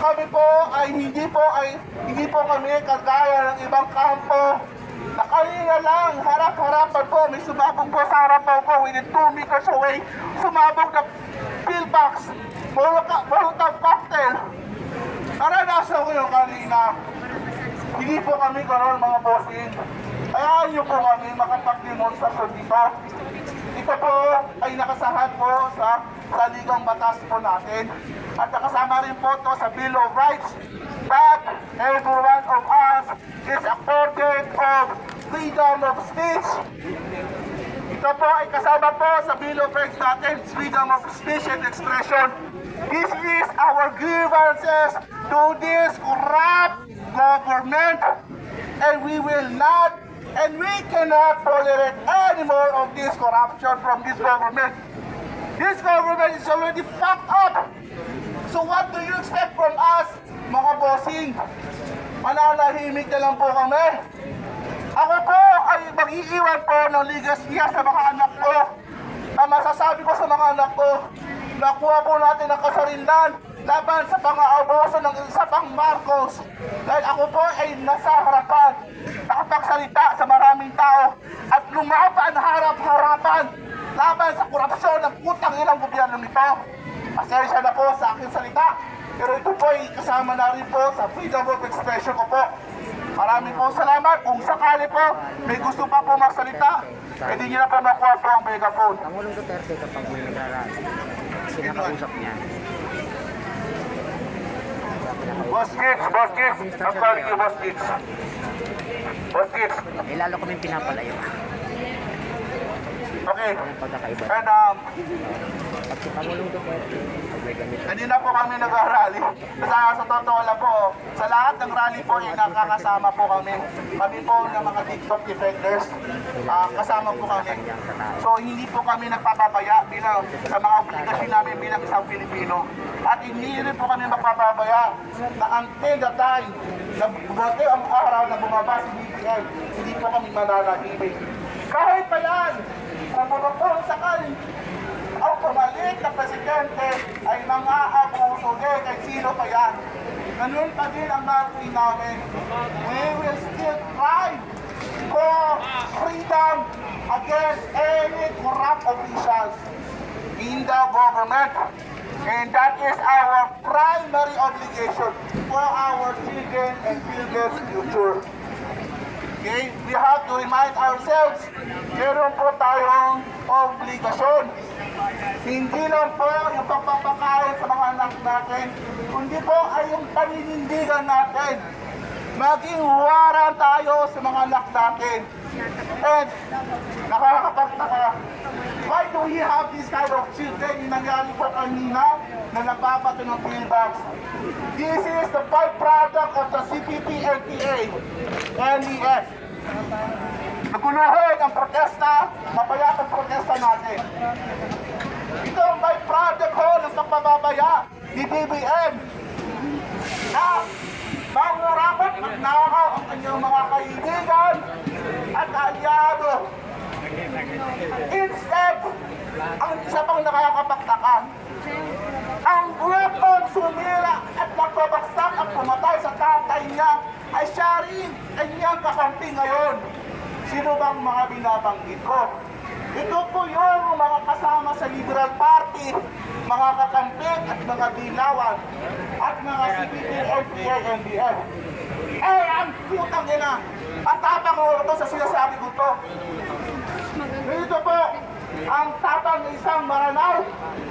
Speaker 4: Kami po ay hindi po kami kagaya ng ibang kampo na kanina lang harap-harapan po may sumabog po sa harapan ko within 2 meters away, sumabog na pillbox, molotov cocktail. Naranasan ko yung kanina. Hindi po kami karoon mga bossing. Hayaan niyo po kami makapag-demonstrasyon dito. Ito po ay nakasahan po sa saligang batas po natin. At nakasama rin po ito sa Bill of Rights that every one of us is accorded of freedom of speech. Ito po ay kasama po sa Bill of Rights natin, freedom of speech and expression. This is our grievances to this corrupt government, and we will not and we cannot tolerate any more of this corruption from this government. This government is already fucked up. So what do you expect from us, mga bossing? Mananahimik na lang po kami. Ako po ay mag-iiwan po ng ligasya sa mga anak ko. Ang masasabi ko sa mga anak ko, nakuha po natin ang kasarinlan laban sa pang-aabuso ng isa pang Marcos. Dahil ako po ay nasa harapan, nakapagsalita sa maraming tao at lumaban harap-harapan laban sa korupsyon ng putang ilang gobyerno nito. Pasensya na po sa aking salita, pero ito po ay kasama na rin po sa freedom of expression ko po. Maraming po salamat. Kung sakali po may gusto pa po magsalita, pwede niyo na po makuha po ang megaphone.
Speaker 3: Pangulong Duterte kapag may nagrarally, sinakausap niya.
Speaker 4: Boss Kids, I'm calling you Boss Kids. Boss Kids.
Speaker 3: Eh lalo kami pinapalayo.
Speaker 4: Okay.
Speaker 3: Ang pagkakaiba.
Speaker 4: And
Speaker 3: At si Pangulong Duterte, pag may ganito.
Speaker 4: kanina po kami nag-rally. Sa totoo lang po, sa lahat ng rally po ay nakakasama po kami. Kami po ng mga TikTok defenders. Kasama po kami. So hindi po kami nagpapabaya bilang sa mga obligasyon namin bilang isang Pilipino. At hindi rin po kami magpapabaya na until the time na bumote ang araw na bumaba si BBM, hindi po kami mananahimik. Kahit pa yan, kung sakaling ang pumalit na presidente ay mga abuso kay sino pa yan. Ganun pa din ang natin namin. We will still fight for freedom against any corrupt officials in the government. And that is our primary obligation for our children and children's future. Okay? We have to remind ourselves, meron po tayong obligasyon. Hindi lang po yung pagpapakain sa mga anak natin, kundi po ay yung paninindigan natin. Maging huwaran tayo sa mga anak natin. And nakakapagtaka, why do we have this kind of children? Yung nangyari po kanina na nagpapato ng pillbox. This is the byproduct of the CPP-NPA, NEF. Naguluhin ang protesta, mapayapang protesta natin. Ito ang byproduct ho ng pagbababaya ni BBM na mangurapat at nakakaw ang kanyang mga kaibigan at aliado. Instead, ang isa pang nakakapagtaka, ang grupong sumira at nagbabagsak at pumatay sa tatay niya ay siya rin kanyang kakampi ngayon. Sino bang mga binabanggit ko? Ito po yung mga kasama sa Liberal Party, mga kakamping at mga dilawan, at mga CPP, LPA, NDF. Eh, ang putang ina! Ang tapang ko ito sa sinasabi ko to. Ganito po ang tapang ng isang Maranao.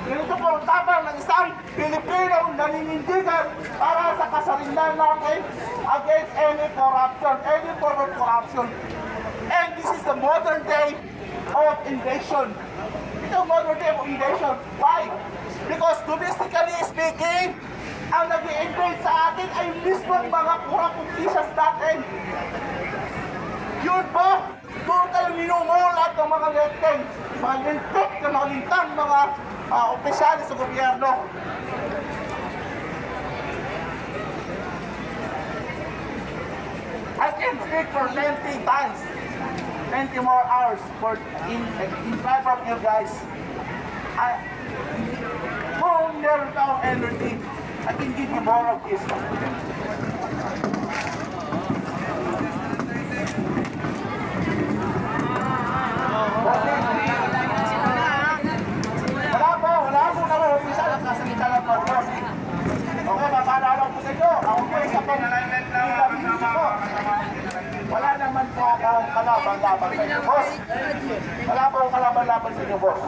Speaker 4: Ganito po ang tapang ng isang Pilipinong naninindigan para sa kasarinlan natin against any corruption, any form of corruption. And this is the modern day of invasion. Ito ang modern day of invasion. Why? Because domestically speaking, ang nag-i-invade sa atin ay mismong mga kurapong-kisas natin. Yun po, doon tayo ninungulat ng mga linteng, mga lintik na mga lintang, mga opisyalis sa gobyerno. I can speak for 20 times, 20 more hours for in front of you guys. Kung meron akong energy, I can give you more of this. Wala po na mag-umpisa lang kasalita lang po. Okay, mapaalala ko sa inyo. Ako po isa pong ko. Wala naman po akong kalaban-laban sa inyo, boss. Wala po akong kalaban-laban sa inyo, boss.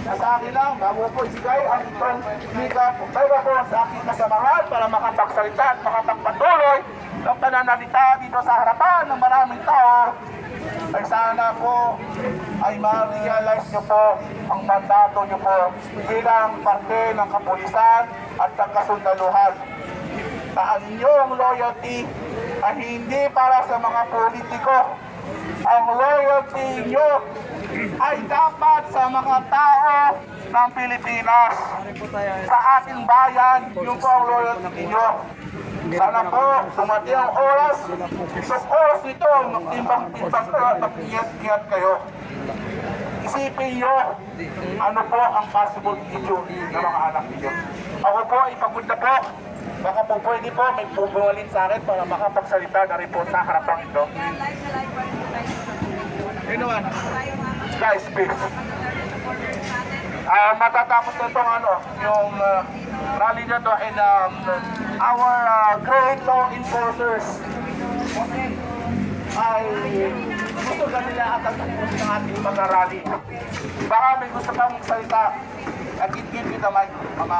Speaker 4: Sa akin lang, bago po isigay ang itong liga po. Kaya po sa aking kasamahan para makapagsalita at makapagpatuloy ng pananalita dito sa harapan ng maraming tao. Ay sana po ay ma-realize nyo po ang mandato nyo po bilang parte ng kapulisan at ng kasundaluhan. Na ang inyong loyalty ay hindi para sa mga politiko. Ang loyalty nyo ay dapat sa mga tao ng Pilipinas. Sa ating bayan, yun po ang loyalty nyo. Sana po, sumati ang oras. Isang oras nito, magtimbang-timbang kayo at mag-ingat-ingat kayo. Isipin nyo, ano po ang possible issue ng mga anak ninyo. Ako po, ipagod na po. Baka po pwede po, may pubuhalin sa akin para makapagsalita na rin po sa harapang ito. Anyone? Guys, please. Matatapos na itong yung rally na ito in our great law enforcers ay gusto ka nila at ang tapos ng ating mga rally. Baka may gusto kang magsalita at give me the mic, mga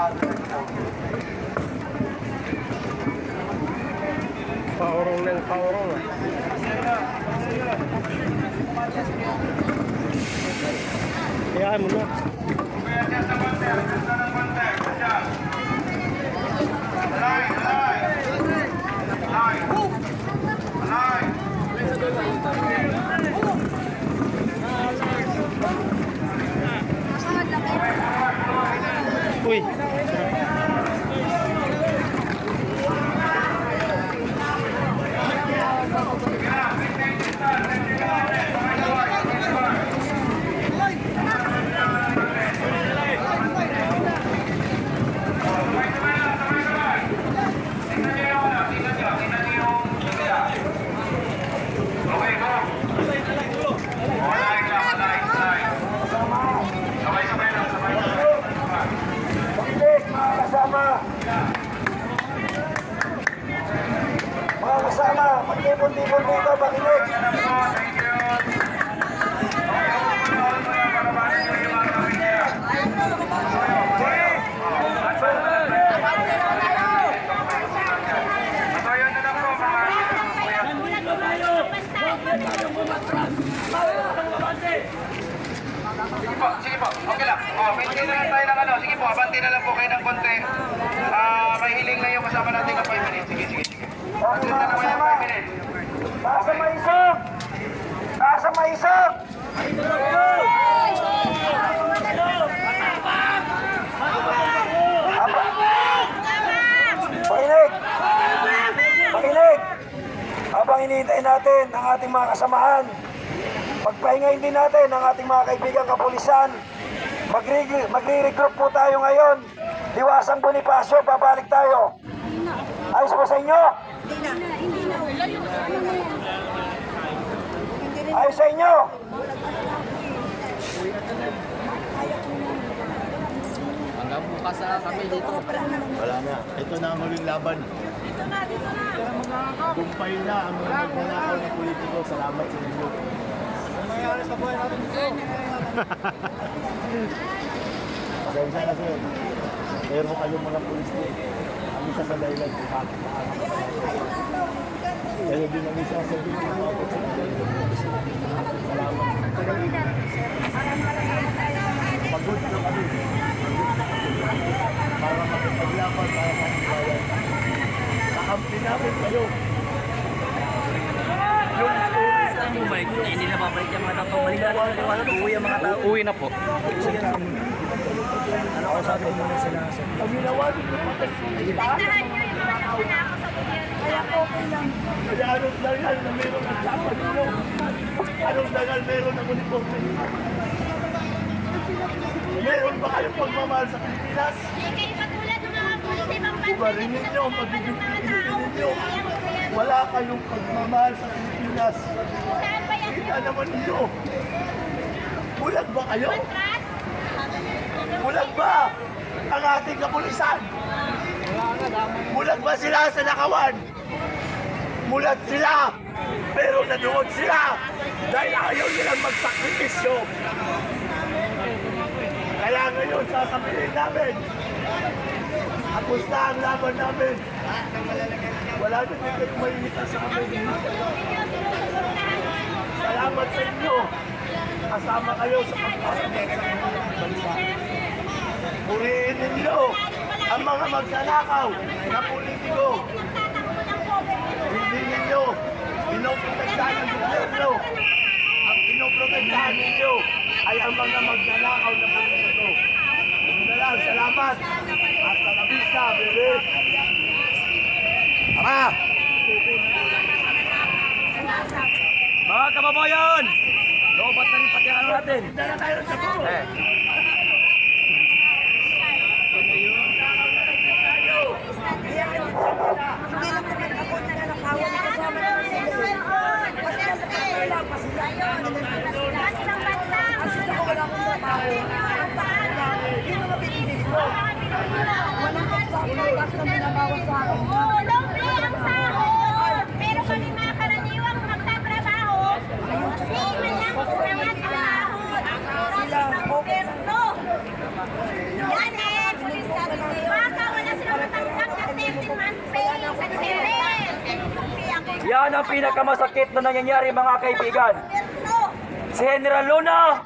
Speaker 5: Paurong ng paurong. Kaya mo na. Uy.
Speaker 4: Mga kasama, magtipon-tipon dito, makinig.
Speaker 1: Sige po, okay lang. Maintain na lang tayo ng sige po, abante na lang po kayo ng konti. May hiling na yung kasama natin ng 5 minutes. Sige.
Speaker 4: Okay, mga kasama. Nasa maisog! Nasa maisog! Makinig! Habang hinihintay natin ang ating mga kasamahan, pagpahingayin din natin ang ating mga kaibigan kapulisan. Magre-regroup po tayo ngayon. Diwasang Bonifacio, babalik tayo. Ayos po sa inyo? Ayos sa inyo?
Speaker 7: Hanggang bukas na lang kami dito.
Speaker 4: Wala na. Ito na ang huling laban.
Speaker 2: Dito na.
Speaker 4: Gumpay na ang mga magnanakaw na politiko. Salamat sa inyo. Pasensya na sir. Pero kayong mga pulis din. Ang isa sa dahilan kung bakit nakakapagpapalala. Pero din ang isa sa dito mga salamat. Pagod na kami. Para makipaglaban para sa mga bayan. Kakampi namin kayo.
Speaker 1: Yung balik, hindi na babalik yung mga tao. Maliwala, uuwi ang mga tao.
Speaker 7: Uwi na po.
Speaker 1: Ako sa atin muna sila.
Speaker 4: Ang ginawa din yung mga kaya anong dangal na meron ang sapa ninyo? Anong dangal meron ang uniforme? Meron ba kayong pagmamahal sa Pilipinas?
Speaker 2: Kayo patulad ng mga pulis sa ibang bansa.
Speaker 4: Ibarin ninyo, magiging Pilipino ninyo. Wala kayong pagmamahal sa Pilipinas.
Speaker 2: Saan ba yan?
Speaker 4: Kita naman ninyo. Bulag ba kayo? Bulag ba ang ating kapulisan? Bulag ba sila sa nakawan? Bulag sila, pero naduod sila dahil ayaw nilang magsakripisyo. Kaya ngayon sasabihin namin, tapos na ang laban namin. Wala na kayong mainita sa amin. Salamat sa inyo. Kasama kayo sa pagpapagay sa bansa. Purihin ninyo ang mga magnanakaw na politiko. Hindi ninyo pinoprotektahan ng gobyerno. Ang pinoprotektahan ninyo ay ang mga magnanakaw na politiko. Yun na lang, salamat. Hasta la vista, bebe. Tara!
Speaker 1: Mga kababayan! Lobat na rin pati ang ano natin.
Speaker 4: Dala tayo sa buo.
Speaker 2: Pero kami mga karaniwang magtatrabaho, kasi man lang kurangan ang sahod. Sila, gobyerno. Yan eh, baka wala silang matanggap na 13-month pay sa December.
Speaker 1: Yan ang pinakamasakit na nangyayari mga kaibigan. Si General Luna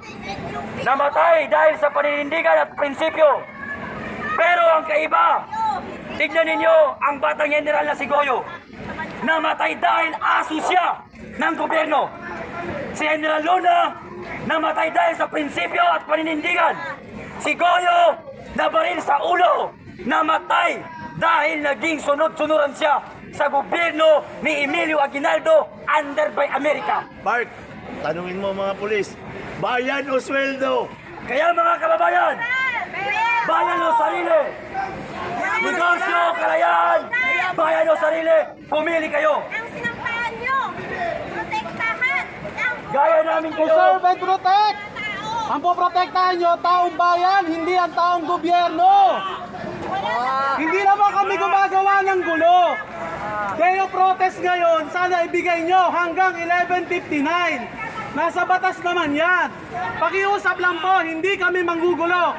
Speaker 1: namatay dahil sa paninindigan at prinsipyo. Pero ang kaiba, tignan ninyo ang batang general na si Goyo. Namatay dahil aso siya ng gobyerno. Si General Luna namatay dahil sa prinsipyo at paninindigan. Si Goyo nabaril sa ulo. Namatay dahil naging sunod-sunuran siya sa gobyerno ni Emilio Aguinaldo under by America.
Speaker 4: Mark, tanungin mo mga pulis, bayan o sweldo?
Speaker 1: Kaya mga kababayan, bayan o sarili, negosyo, kalayaan, bayan o sarili, pumili kayo.
Speaker 2: Ang sinampahan nyo, protektahan ang
Speaker 1: Gaya namin kayo.
Speaker 8: Serve and protect!
Speaker 2: tao.
Speaker 8: Ang poprotektahan nyo, taong bayan, hindi ang taong gobyerno. Hindi naman kami gumagawa ng gulo. Kayo protest ngayon, sana ibigay nyo hanggang 11:59. Nasa batas naman yan. Pakiusap lang po, hindi kami manggugulo.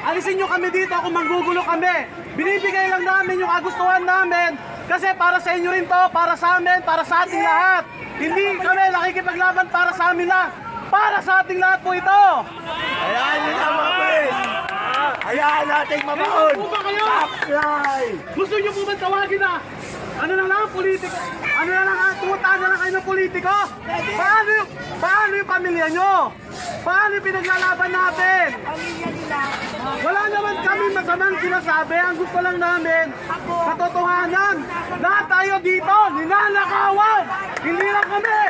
Speaker 8: Alisin nyo kami dito kung manggugulo kami. Binibigay lang namin yung kagustuhan namin kasi para sa inyo rin to, para sa amin, para sa ating lahat. Hindi kami nakikipaglaban para sa amin lang. Para sa ating lahat po ito.
Speaker 4: Hayaan nyo na mga pulis! Hayaan nating mabaon!
Speaker 8: Po ba kayo?
Speaker 4: Apply!
Speaker 8: Gusto nyo po ba tawagin na? Ano na lang, politiko? Ano na lang, tuta na lang kayo ng politiko? Paano yung pamilya nyo? Paano yung pinaglalaban natin? Wala naman kami masamang sinasabi. Ang gusto lang namin, katotohanan. Lahat tayo dito, ninanakawan. Hindi lang kami.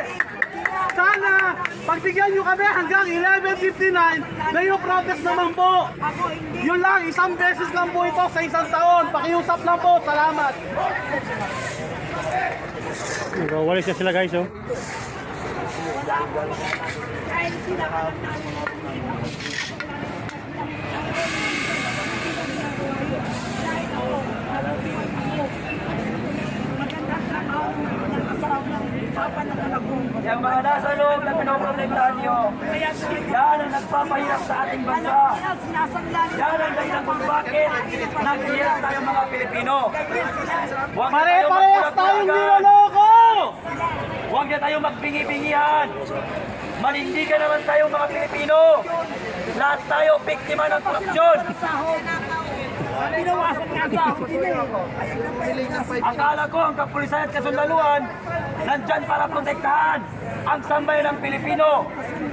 Speaker 8: Sana, pagbigyan nyo kami hanggang 11:59 na yung protest naman po. Yun lang, isang beses lang po ito sa isang taon. Pakiusap lang po. Salamat.
Speaker 5: Walis na sila guys, oh.
Speaker 1: Yung mga nasa loob na pinoprotektahan nyo, yan ang nagpapahirap sa ating bansa. Yan ang dahilan kung bakit naghihirap tayo mga Pilipino. Huwag na tayo
Speaker 8: Pare-parehas tayong
Speaker 1: magpulagahan.
Speaker 8: niloloko!
Speaker 1: Huwag na tayo magbingi-bingihan. Manindigan naman tayo mga Pilipino. Lahat tayo biktima ng korupsyon. Akala ko ang kapulisan at kasundaluhan nandyan para protektahan ang sambayan ng Pilipino.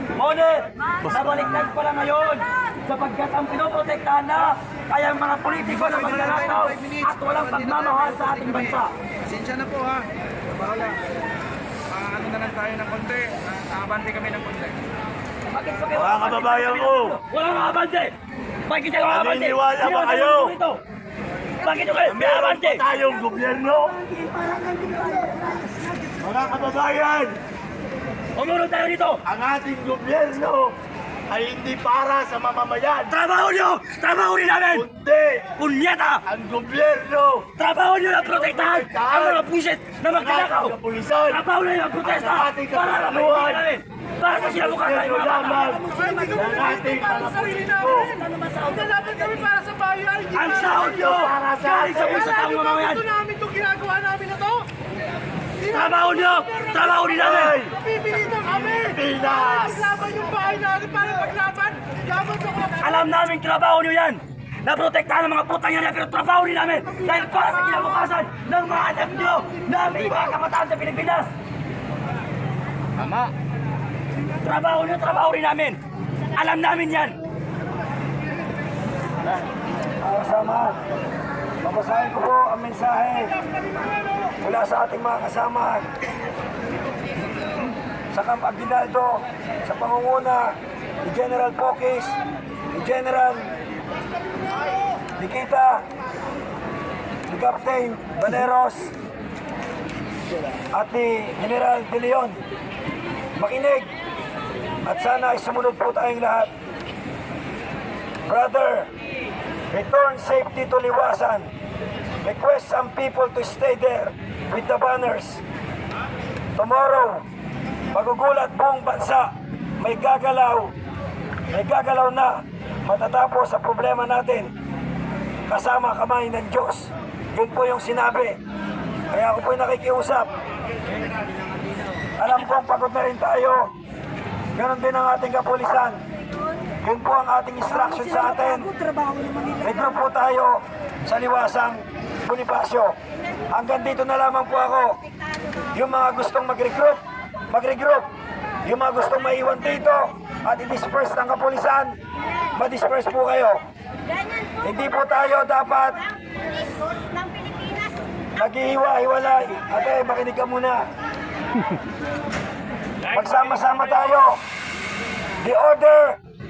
Speaker 1: Ngunit, nabaliktad pala ngayon sapagkat ang pinoprotektahan na ay ang mga politiko na magnanakaw at walang pagmamahal sa ating bansa.
Speaker 7: Pasensya na po ha. Bahala. Ano na lang tayo ng konti. Abante kami ng konti.
Speaker 1: Mga kababayan ko! Wala nga abante! Bakit kayo abante?
Speaker 4: Naniniwala ba kayo?
Speaker 1: Bakit kayo may abante?
Speaker 4: Tayong gobyerno. Mga kababayan,
Speaker 1: Umunod tayo dito!
Speaker 4: ang ating gobyerno ay hindi para sa mamamayan.
Speaker 1: Trabaho nyo! Trabaho rin namin!
Speaker 4: Kundi
Speaker 1: Punyata!
Speaker 4: ang gobyerno
Speaker 1: Trabaho nyo na protektahan ang mga pusit na magnanakaw!
Speaker 4: ng kapulisan.
Speaker 1: Trabaho nyo na protesta
Speaker 4: Ang ating
Speaker 1: para sa
Speaker 4: kasaluhan.
Speaker 1: namin! Para sa sinabukasan ng
Speaker 4: Gobyerno
Speaker 1: mga bata!
Speaker 4: lamang ng ating mga politiko.
Speaker 8: Naglalapit kami para sa bayan!
Speaker 1: Ang sahod nyo!
Speaker 4: Para sa
Speaker 1: Galing sa puso
Speaker 8: Wala
Speaker 1: taong
Speaker 8: nyo ba
Speaker 1: mamamayan!
Speaker 8: gusto namin itong ginagawa namin na to?
Speaker 1: Trabaho nyo! Trabaho rin namin!
Speaker 8: Napipilitan kami!
Speaker 4: Pinas!
Speaker 8: Laban yung bahay natin para maglaban! Laban sa korupsyon!
Speaker 1: Alam namin trabaho nyo yan! Naprotektahan ng mga putang yan pero trabaho rin namin dahil para sa kinabukasan ng mga anak nyo na may mga kabataan sa Pilipinas!
Speaker 7: Tama.
Speaker 1: Trabaho nyo, trabaho rin namin! Alam namin yan!
Speaker 9: Mga kasama, babasahin ko po ang mensahe mula sa ating mga kasama sa Camp Aguinaldo sa pangunguna ni General Pokis, ni General Nikita, ni Captain Baneros at ni General De Leon. Makinig at sana ay sumunod po tayong lahat. Brother, return safety to Liwasan. Request some people to stay there with the banners. Tomorrow, magugulat buong bansa. May gagalaw na matatapos sa problema natin. Kasama kamay ng Diyos. Yun po yung sinabi. Kaya ako po'y nakikiusap. Alam kong pagod na rin tayo. Ganon din ang ating kapulisan. Yun po ang ating instruction sa atin. Regroup po tayo sa Liwasang Bonifacio. Hanggang dito na lamang po ako. Yung mga gustong mag-regroup. Yung mga gustong maiwan dito at i-disperse ng kapulisan, ma-disperse po kayo. Hindi po tayo dapat
Speaker 2: ng Pilipinas.
Speaker 9: maghihiwa-hiwalay. Ate, makinig ka muna. Magsama-sama tayo. The order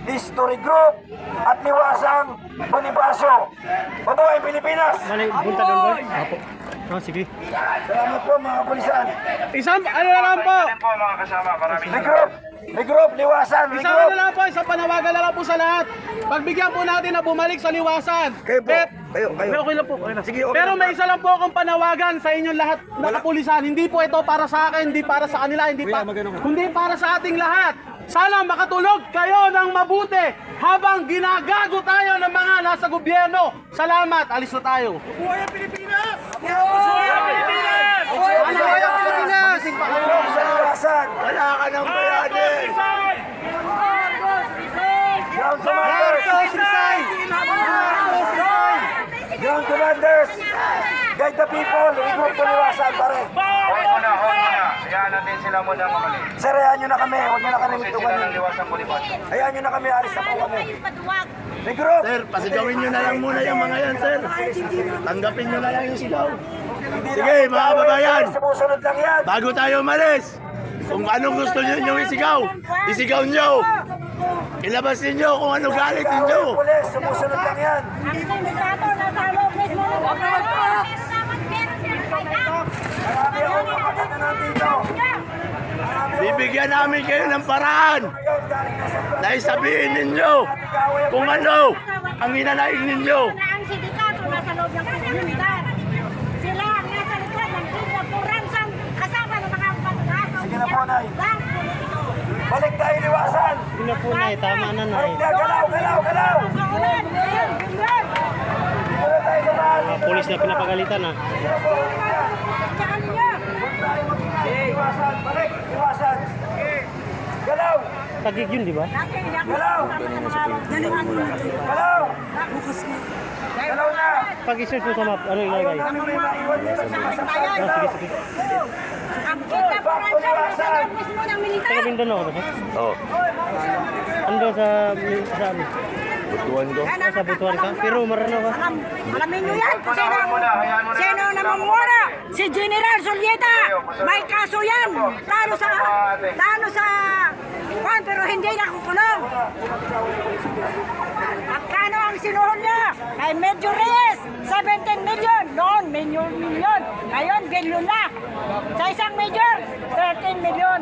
Speaker 9: is to regroup at Liwasang Bonifacio. Mabuhay Pilipinas!
Speaker 5: Mali, punta doon boy. Apo. Oh, sige.
Speaker 9: Salamat po mga kapulisan.
Speaker 8: Isang, ano na lang po?
Speaker 9: Regroup, Liwasan,
Speaker 8: Isang ano
Speaker 9: regroup.
Speaker 8: lang po, isang panawagan na lang po sa lahat. Pagbigyan po natin na bumalik sa Liwasan.
Speaker 9: Kayo po, kayo.
Speaker 8: Okay lang po. Okay lang.
Speaker 9: Sige, okay
Speaker 8: Pero
Speaker 9: lang.
Speaker 8: may isa lang po akong panawagan sa inyong lahat na kapulisan. Hindi po ito para sa akin, hindi para sa kanila, kundi para sa ating lahat. Sana makatulog kayo ng mabuti habang ginagago tayo ng mga nasa gobyerno. Salamat, alis na tayo. Buhay ang Pilipinas! Buhay ang Pilipinas! Buhay ang Pilipinas!
Speaker 9: Regroup sa Liwasan.
Speaker 4: Wala ka ng bayani.
Speaker 9: Ground Commanders! Ground Commanders! Guide the people, regroup to Liwasan, pare.
Speaker 7: Hold muna. Hayaan natin sila muna mamalik.
Speaker 9: Sir, hayaan nyo na kami. Huwag nyo na kami
Speaker 7: Sila
Speaker 9: mitukan.
Speaker 7: ng Liwasang Bonifacio.
Speaker 9: Hayaan nyo na kami, alis na po kami.
Speaker 2: Yung paduwag.
Speaker 9: Regroup!
Speaker 4: Sir, pasigawin nyo na lang muna yung mga yan, sir. Tanggapin nyo na lang yung sigaw. Sige, mga kababayan.
Speaker 9: Sumusunod lang yan.
Speaker 4: Bago tayo umalis, kung anong gusto nyo isigaw, isigaw nyo. Ilabas ninyo kung ano galit ninyo.
Speaker 9: Pulis, sumusunod lang yan.
Speaker 2: Ang sindikato nasa loob mismo ng gobyerno.
Speaker 9: Marami ako kapatid na nandito.
Speaker 4: Bibigyan
Speaker 1: bibigyan namin kayo ng paraan na isabihin ninyo kung ano ang hinanaing ninyo.
Speaker 2: Na ang sindikato nasa loob ng komunidad. Sila ang nasa likod ng kinapuransan kasama ng mga pagkaso.
Speaker 9: Sige na po, Nay.
Speaker 2: Lang politiko.
Speaker 9: Balik tayo liwasan!
Speaker 5: Yun na po, Nay. Tama na, Nay.
Speaker 9: Balik na, galaw, galaw, galaw!
Speaker 2: Saulan, bilyon, bilyon.
Speaker 9: Dito na tayo dumaan.
Speaker 5: Mga polis na pinapagalitan, ha.
Speaker 2: Tsaka ninyo.
Speaker 9: Liwasan, balik, liwasan! Galaw!
Speaker 5: Tagig yun, di ba?
Speaker 9: Galaw! Galaw! Galaw na!
Speaker 5: Pag-search mo sa map, ano ilagay?
Speaker 9: Ano may maiwan dito sa masakyan?
Speaker 5: Ah, sige, sige.
Speaker 2: Ang kinapuransan nasa loob mismo ng militar.
Speaker 5: Taga Mindanao, ano ba?
Speaker 1: Oo.
Speaker 5: Ando sa ano?
Speaker 1: Butuan ko.
Speaker 5: Sa Butuan ka? Pero marano ka?
Speaker 2: Alamin nyo yan kung sino namumura. Si General Solieta. May kaso yan. Talo sa Juan, pero hindi nakukulong. Magkano ang sinuhon niya? Kay Medyo Reyes, 17 million. Noon, milyon. Ngayon, bilyon na. Sa isang major, 13 million.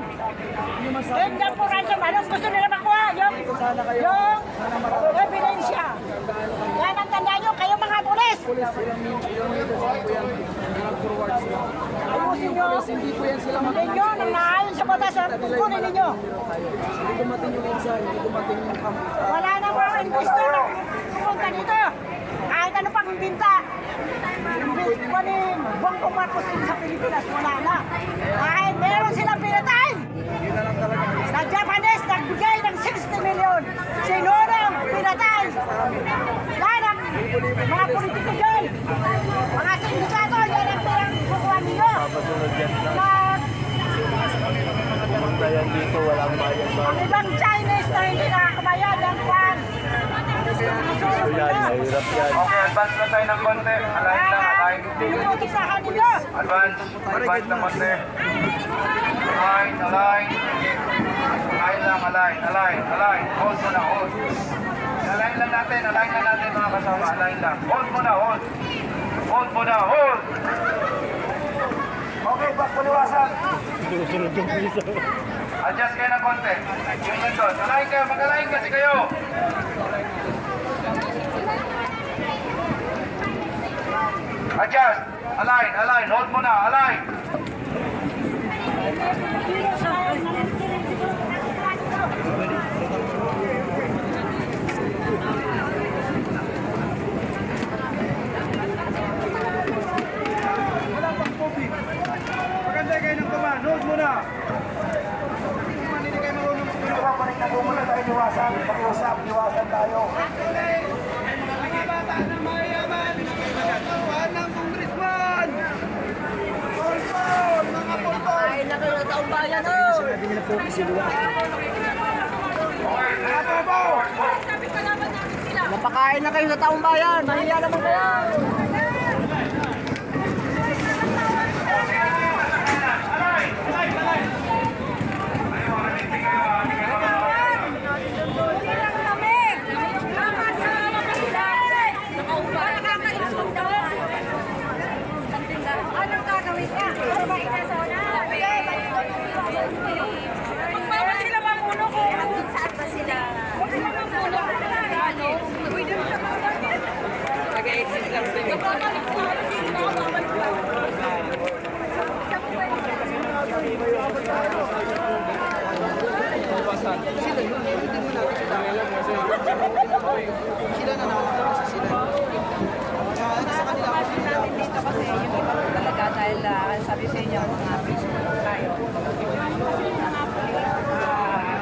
Speaker 2: Ganyan po ransom. Anong gusto nila makuha? Yung ebidensya. Yan ang tanda nyo, kayo mga pulis. Ayusin nyo. Hindi po yan sila makuha. Hindi nyo, nang naayon sa batas, kunin ninyo. Wala na mga investor na pumunta dito. Kahit ano pang binta. Imbento ni Bongbong Marcos sa Pilipinas, wala na. Kahit meron silang pinatay. Sa Japanese, nagbigay ng 60 million. Sinunang pinatay. Yan ang mga politiko dyan. Mga sindikato, yan ang kukuha ninyo. Ang ibang Chinese na hindi nakakabayad ang kwan.
Speaker 7: Okay, advance na tayo ng konti. Alain lang, alain.
Speaker 2: Pinuutisahan ninyo.
Speaker 7: Advance na konti. Alain. Alain. Hold muna, hold. Alain lang natin mga kasama. Alain lang. Hold muna, hold.
Speaker 9: Okay, back po liwasan!
Speaker 5: Sunod yung pulis,
Speaker 7: Adjust kayo ng konti. Yung ganito. Alain kayo, mag-alain kasi kayo. Adjust. Align. Hold muna. Align.
Speaker 8: Maganda kayo ng command. Hold muna.
Speaker 9: Dito ba, balik na po muna tayo liwasan. Pag-iusap, liwasan tayo.
Speaker 6: Napakain na kayo sa taong bayan. Mahiya naman kaya.
Speaker 2: Anong gagawin niya? Ano ba inasona? Magbawal sila mamuno kung saan ba sila? Huwag sila mamuno. Ano? Pwede mo sa mga nag-exit lang sila.
Speaker 6: Dahil sabi sa inyo, mga Facebook tayo.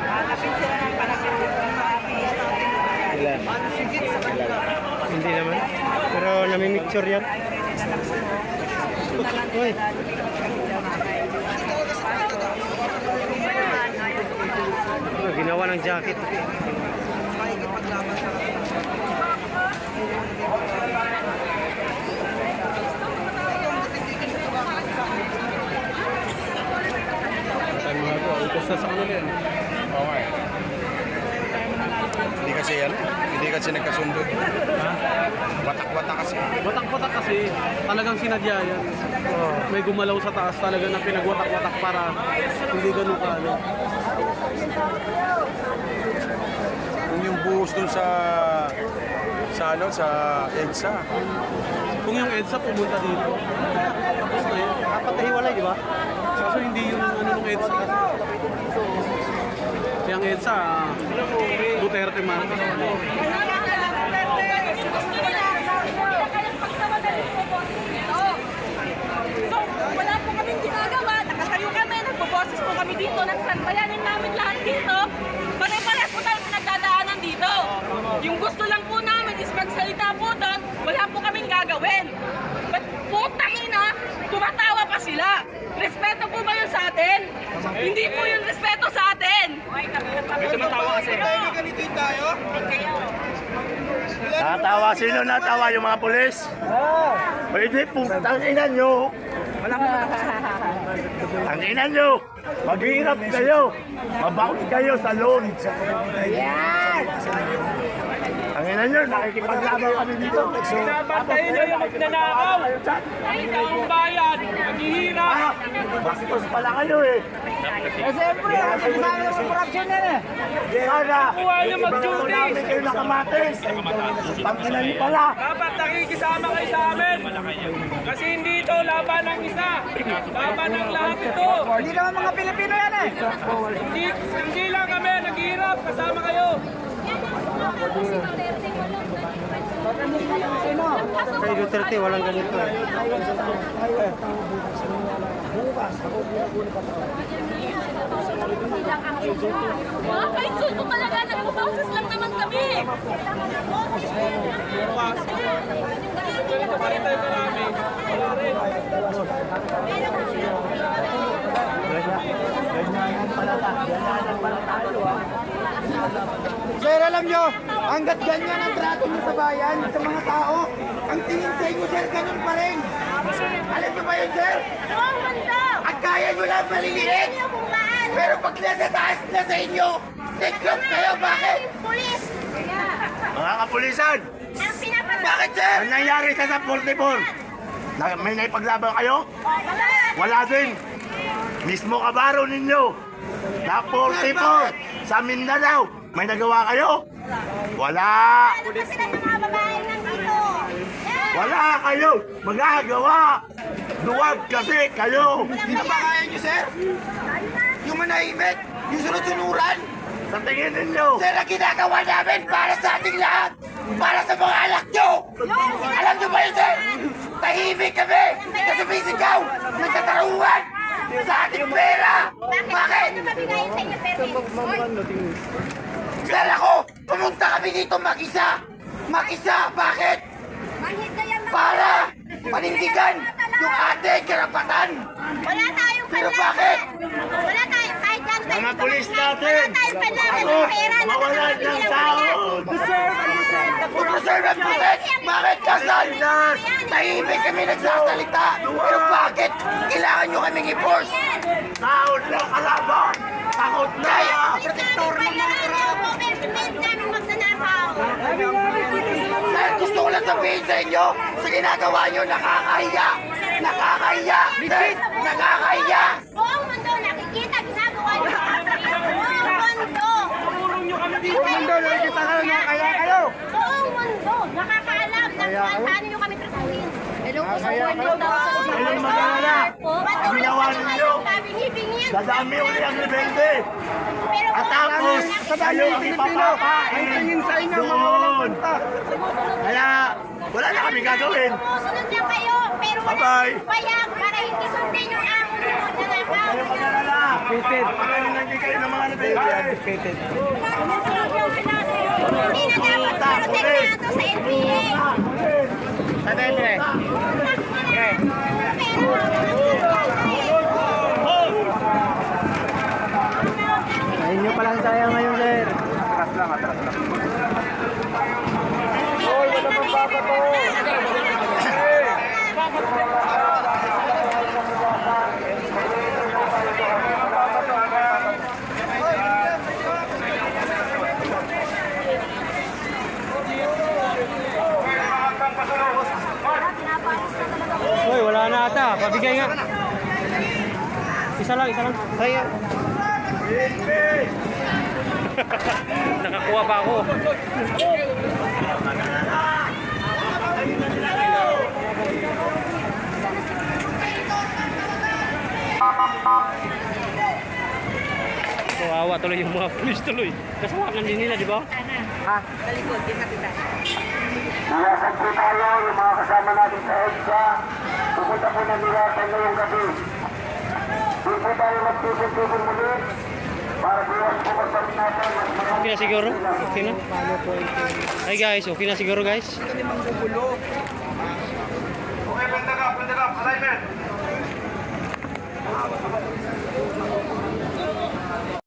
Speaker 6: Hanapin sila ng palagay ng mga
Speaker 5: Ilan? Hindi naman. Pero namimicture yan. Uy. Ginawa ng jacket.
Speaker 7: Hindi kasi yan. Hindi kasi nagkasundo. Watak-watak kasi.
Speaker 8: Watak-watak kasi, talagang sinadya yan. May gumalaw sa taas talaga na pinagwatak-watak para hindi ganun ka.
Speaker 7: Kung yung buhos dun sa EDSA.
Speaker 8: Kung yung EDSA pumunta dito, tapos na yun.
Speaker 5: Dapat nahiwalay, di ba?
Speaker 8: Kaso hindi yun ng EDSA kasi. Yung EDSA, Duterte Marcos.
Speaker 6: So, wala po kaming ginagawa. Nakatayo kami, nagboboses po kami dito. Nagsantayanin namin lahat dito. Pare-pares po tayo nagdadaanan dito. Yung gusto lang po namin is magsalita po doon. Wala po kaming gagawin. But putang ina, tumatawa pa sila. Respeto po ba yun sa atin? Hindi po yung respeto sa atin.
Speaker 8: May tumatawa kasi.
Speaker 1: Natawa, sino natawa? Yung mga pulis? Pwede putang ina nyo. Ang ina nyo, maghihirap kayo. Mabaon kayo sa loan. Ang ina nyo, nakikipaglaban kami dito.
Speaker 8: Patayin nyo yung magnanakaw. Ang taong bayan, maghihirap.
Speaker 1: Bastos pala kayo eh.
Speaker 9: Siyempre, kasama ng corruption yan eh.
Speaker 1: Sana,
Speaker 8: Kuha nyo mag-duty.
Speaker 1: ibabaw namin kayo nakamatis. Pangina nyo pala.
Speaker 8: Dapat nakikisama kayo sa amin. Kasi hindi ito laban ng isa. Laban ng lahat ito.
Speaker 9: Hindi naman mga Pilipino yan eh.
Speaker 8: Hindi lang kami naghihirap. Kasama kayo.
Speaker 5: Kay Duterte, walang ganito eh.
Speaker 6: Mga kainsulto talaga, nagbaboses lang naman kami.
Speaker 8: Ganito pa rin tayo marami. Wala rin.
Speaker 9: Sir, alam nyo, hanggat ganyan ang trato nyo sa bayan, sa mga tao, ang tingin sa inyo, sir, ganun pa rin. Alam nyo ba yun, sir?
Speaker 2: Ang mundo!
Speaker 9: At kaya nyo lang maliliit.
Speaker 2: Hindi kung maan!
Speaker 9: Pero pag nasa taas na sa inyo, tiklop kayo, bakit?
Speaker 2: Pulis!
Speaker 1: Mga kapulisan,
Speaker 2: Ang pinapasok!
Speaker 9: Bakit, sir?
Speaker 1: ano nangyari sa 44? May naipaglaban kayo?
Speaker 2: Wala!
Speaker 1: Wala din. Mismo kabaro ninyo. Na 44 sa Mindanao. May nagawa kayo? Wala.
Speaker 2: Ano ba sila ng mga babae nandito? Yan!
Speaker 1: Wala kayo. Magagawa. Duwag kasi kayo.
Speaker 9: Hindi na ba kaya nyo, sir? Yung manahimik, yung sunod-sunuran.
Speaker 1: Sa tingin ninyo.
Speaker 9: Sir, ang ginagawa namin para sa ating lahat. Para sa mga anak nyo. Alam nyo ba yun, sir? Tahimik kami. Nasumisigaw. Nagtataruhan. Sa ating pera. Bakit?
Speaker 2: Ano ba bigay sa inyo, permit?
Speaker 9: Sir, ako, pumunta kami dito mag-isa. Mag-isa, bakit?
Speaker 2: Manhid na yan, mga-
Speaker 9: Para panindigan yung ating karapatan.
Speaker 2: Wala tayong
Speaker 9: Pero
Speaker 2: panlaban.
Speaker 9: bakit?
Speaker 2: Wala tayong kahit dyan.
Speaker 1: Mga pulis natin.
Speaker 2: Wala tayong panlaban
Speaker 1: Ako,
Speaker 2: ng pera.
Speaker 1: mawalan ng sahod.
Speaker 9: Deserve and protect. Bakit kasal? Tahimik kami nagsasalita. Pero bakit kailangan nyo kaming i-force?
Speaker 1: Sahod na kalaban. Takot na.
Speaker 2: Protektor ng mga trabaho. Permit namin magnanakaw.
Speaker 9: Sir, gusto ko lang sabihin sa inyo, sa ginagawa nyo, nakakahiya. Nakakahiya. Sir, nakakahiya.
Speaker 2: Buong mundo nakikita ginagawa niyo. Buong mundo.
Speaker 9: Buong mundo, nakikita ka na kaya kayo.
Speaker 2: Buong mundo nakakaalam ng paano niyo kami tratuhin. Hello po sa mundo.
Speaker 1: Kailan mag-alala? Ang ginawa ninyo. Dadami uli ang rebelde. At tapos, kayo ang ipapapain doon. Kaya, wala na kami gagawin.
Speaker 2: Sunod lang kayo, pero wala
Speaker 1: Bye-bye.
Speaker 2: payag para hindi sundin yung amo nyo na nakaw.
Speaker 1: Kayo mag-alala. Papagaling lang din kayo ng mga rebelde.
Speaker 2: Hindi na dapat protektahan to sa NPA.
Speaker 5: Ayun nyo palang sayang ngayon, sir. Mabigay nga. Isa lang, isa lang. Ay, nakakuha pa ako. Kawawa tuloy yung mga pulis tuloy. Kasawakan din nila, di ba?
Speaker 9: Iwasan po tayo yung mga kasama natin sa EDSA. Pupunta po na niwasan ngayong gabi. Doon po tayo magtipon-tipon muli para buwas po magpalit natin. Mas marami.
Speaker 5: Okay na siguro? Okay na? Hey guys, okay na siguro guys?
Speaker 7: Okay, punta ka, alignment.